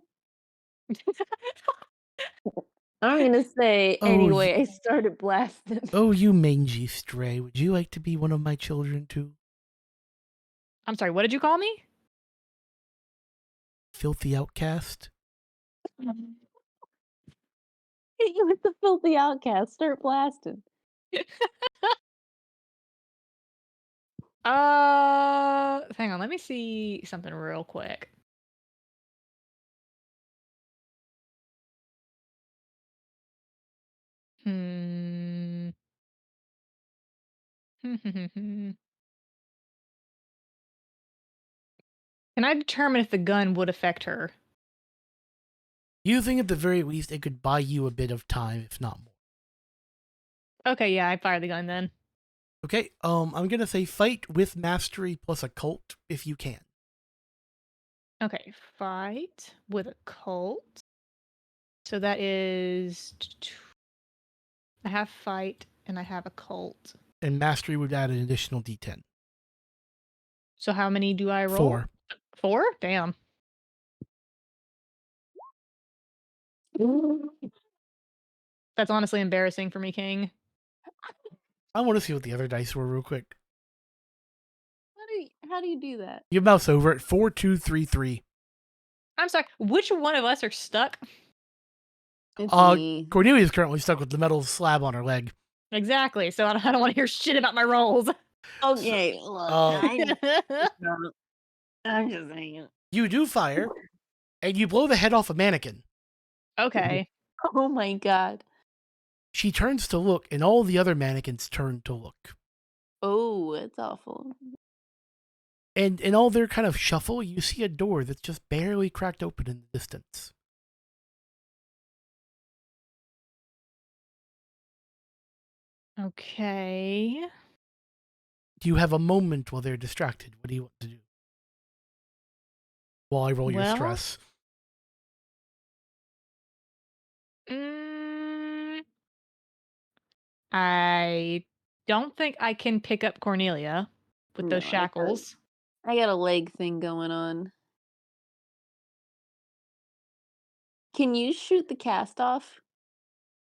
Speaker 5: I'm gonna say
Speaker 1: Oh,
Speaker 5: anyway. I started blasting.
Speaker 1: Oh, you mangy stray. Would you like to be one of my children, too?
Speaker 2: I'm sorry, what did you call me?
Speaker 1: Filthy outcast?
Speaker 5: Hit you with the filthy outcast. Start blasting.
Speaker 2: Hang on, let me see something real quick. Hmm. Can I determine if the gun would affect her?
Speaker 1: You think at the very least it could buy you a bit of time, if not more.
Speaker 2: Okay, yeah, I fire the gun then.
Speaker 1: Okay, I'm gonna say fight with mastery plus occult if you can.
Speaker 2: Okay, fight with a cult. So that is... I have fight and I have a cult.
Speaker 1: And mastery would add an additional d10.
Speaker 2: So how many do I roll?
Speaker 1: 4.
Speaker 2: 4? Damn. That's honestly embarrassing for me, King.
Speaker 1: I want to see what the other dice were real quick.
Speaker 5: How do you do that?
Speaker 1: You mouse over it. 4, 2, 3, 3.
Speaker 2: I'm sorry, which one of us are stuck?
Speaker 5: It's me.
Speaker 1: Cornelia's currently stuck with the metal slab on her leg.
Speaker 2: Exactly, so I don't want to hear shit about my rolls.
Speaker 5: Okay, look, I'm just saying.
Speaker 1: You do fire, and you blow the head off a mannequin.
Speaker 2: Okay.
Speaker 5: Oh my god.
Speaker 1: She turns to look, and all the other mannequins turn to look.
Speaker 5: Oh, it's awful.
Speaker 1: And in all their kind of shuffle, you see a door that's just barely cracked open in the distance.
Speaker 2: Okay.
Speaker 1: Do you have a moment while they're distracted? What do you want to do? While I roll your
Speaker 2: Well,
Speaker 1: stress.
Speaker 2: I don't think I can pick up Cornelia with those
Speaker 5: No,
Speaker 2: shackles.
Speaker 5: I got a leg thing going on. Can you shoot the cast off?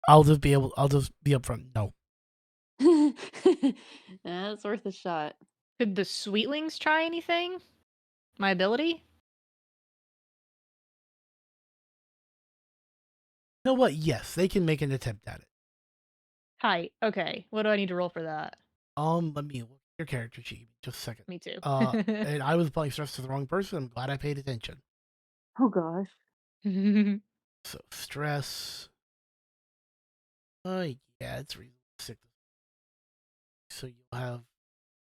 Speaker 1: I'll just be upfront. No.
Speaker 5: That's worth a shot.
Speaker 2: Could the sweetlings try anything? My ability?
Speaker 1: You know what? Yes, they can make an attempt at it.
Speaker 2: Tight. Okay. What do I need to roll for that?
Speaker 1: Let me look at your character sheet. Just a second.
Speaker 2: Me too.
Speaker 1: And I was applying stress to the wrong person. I'm glad I paid attention.
Speaker 5: Oh gosh.
Speaker 1: So stress. Yeah, it's reasonable. 6. So you'll have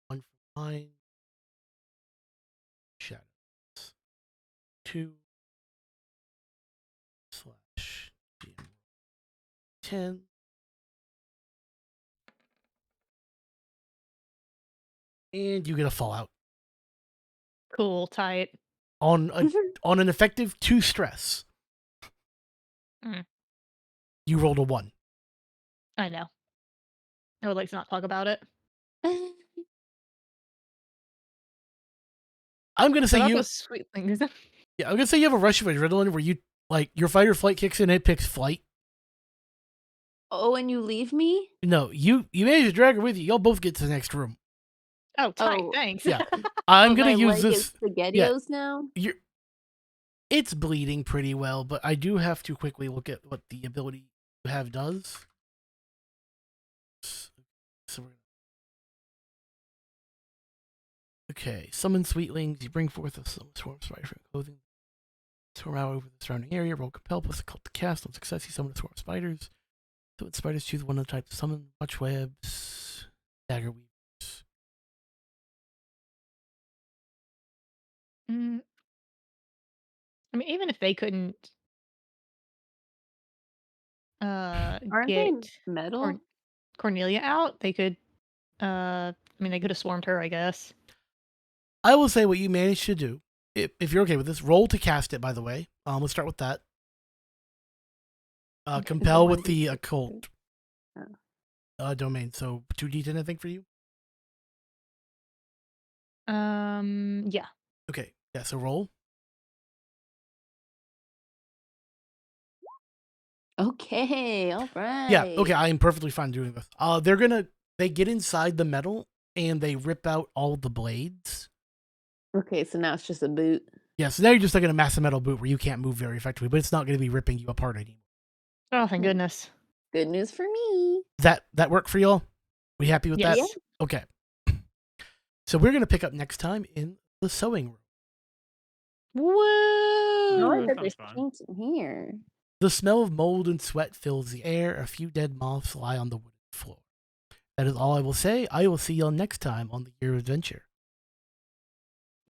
Speaker 1: 1 for mine. Shadows. 2 slash 10. And you get a fallout.
Speaker 2: Cool. Tight.
Speaker 1: On an effective 2 stress.
Speaker 2: Mm.
Speaker 1: You rolled a 1.
Speaker 2: I know. I would like to not talk about it.
Speaker 1: I'm gonna say
Speaker 2: What about
Speaker 1: you.
Speaker 2: those sweetlings?
Speaker 1: Yeah, I'm gonna say you have a rush of adrenaline where you your fight or flight kicks in and it picks flight.
Speaker 5: Oh, and you leave me?
Speaker 1: No, you manage to drag her with you. Y'all both get to the next room.
Speaker 2: Oh, tight.
Speaker 5: Oh.
Speaker 2: Thanks.
Speaker 1: Yeah. I'm gonna
Speaker 5: My
Speaker 1: use
Speaker 5: leg
Speaker 1: this.
Speaker 5: is SpaghettiOs now?
Speaker 1: It's bleeding pretty well, but I do have to quickly look at what the ability you have does. So okay, summon sweetlings. You bring forth a swarm of spider from clothing. Swarm out over the surrounding area. Roll compel plus a cult to cast. On success, you summon a swarm of spiders. So when spiders choose one of the type to summon. Watch webs. Dagger weavers.
Speaker 2: I mean, even if they couldn't
Speaker 5: Aren't
Speaker 2: get
Speaker 5: they metal?
Speaker 2: Cornelia out, they could I mean they could have swarmed her, I guess.
Speaker 1: I will say what you managed to do, if you're okay with this, roll to cast it, by the way. Let's start with that. Compel with the occult domain. So 2d10, I think, for you?
Speaker 2: Yeah.
Speaker 1: Okay. Yeah, so roll.
Speaker 5: Okay, all right.
Speaker 1: Yeah, okay, I am perfectly fine doing this. They get inside the metal and they rip out all the blades.
Speaker 5: Okay, so now it's just a boot.
Speaker 1: Yeah, so now you're just like in a massive metal boot where you can't move very effectively, but it's not going to be ripping you apart anymore.
Speaker 2: Oh, thank goodness.
Speaker 5: Good news for me.
Speaker 1: That work for y'all? We happy with
Speaker 2: Yes.
Speaker 1: that? Okay. So we're going to pick up next time in the sewing room.
Speaker 2: Woo!
Speaker 5: No, I bet
Speaker 4: Sounds
Speaker 5: there's
Speaker 4: fun.
Speaker 5: paint in here.
Speaker 1: The smell of mold and sweat fills the air. A few dead moths lie on the wooden floor. That is all I will say. I will see y'all next time on the Year of Adventure.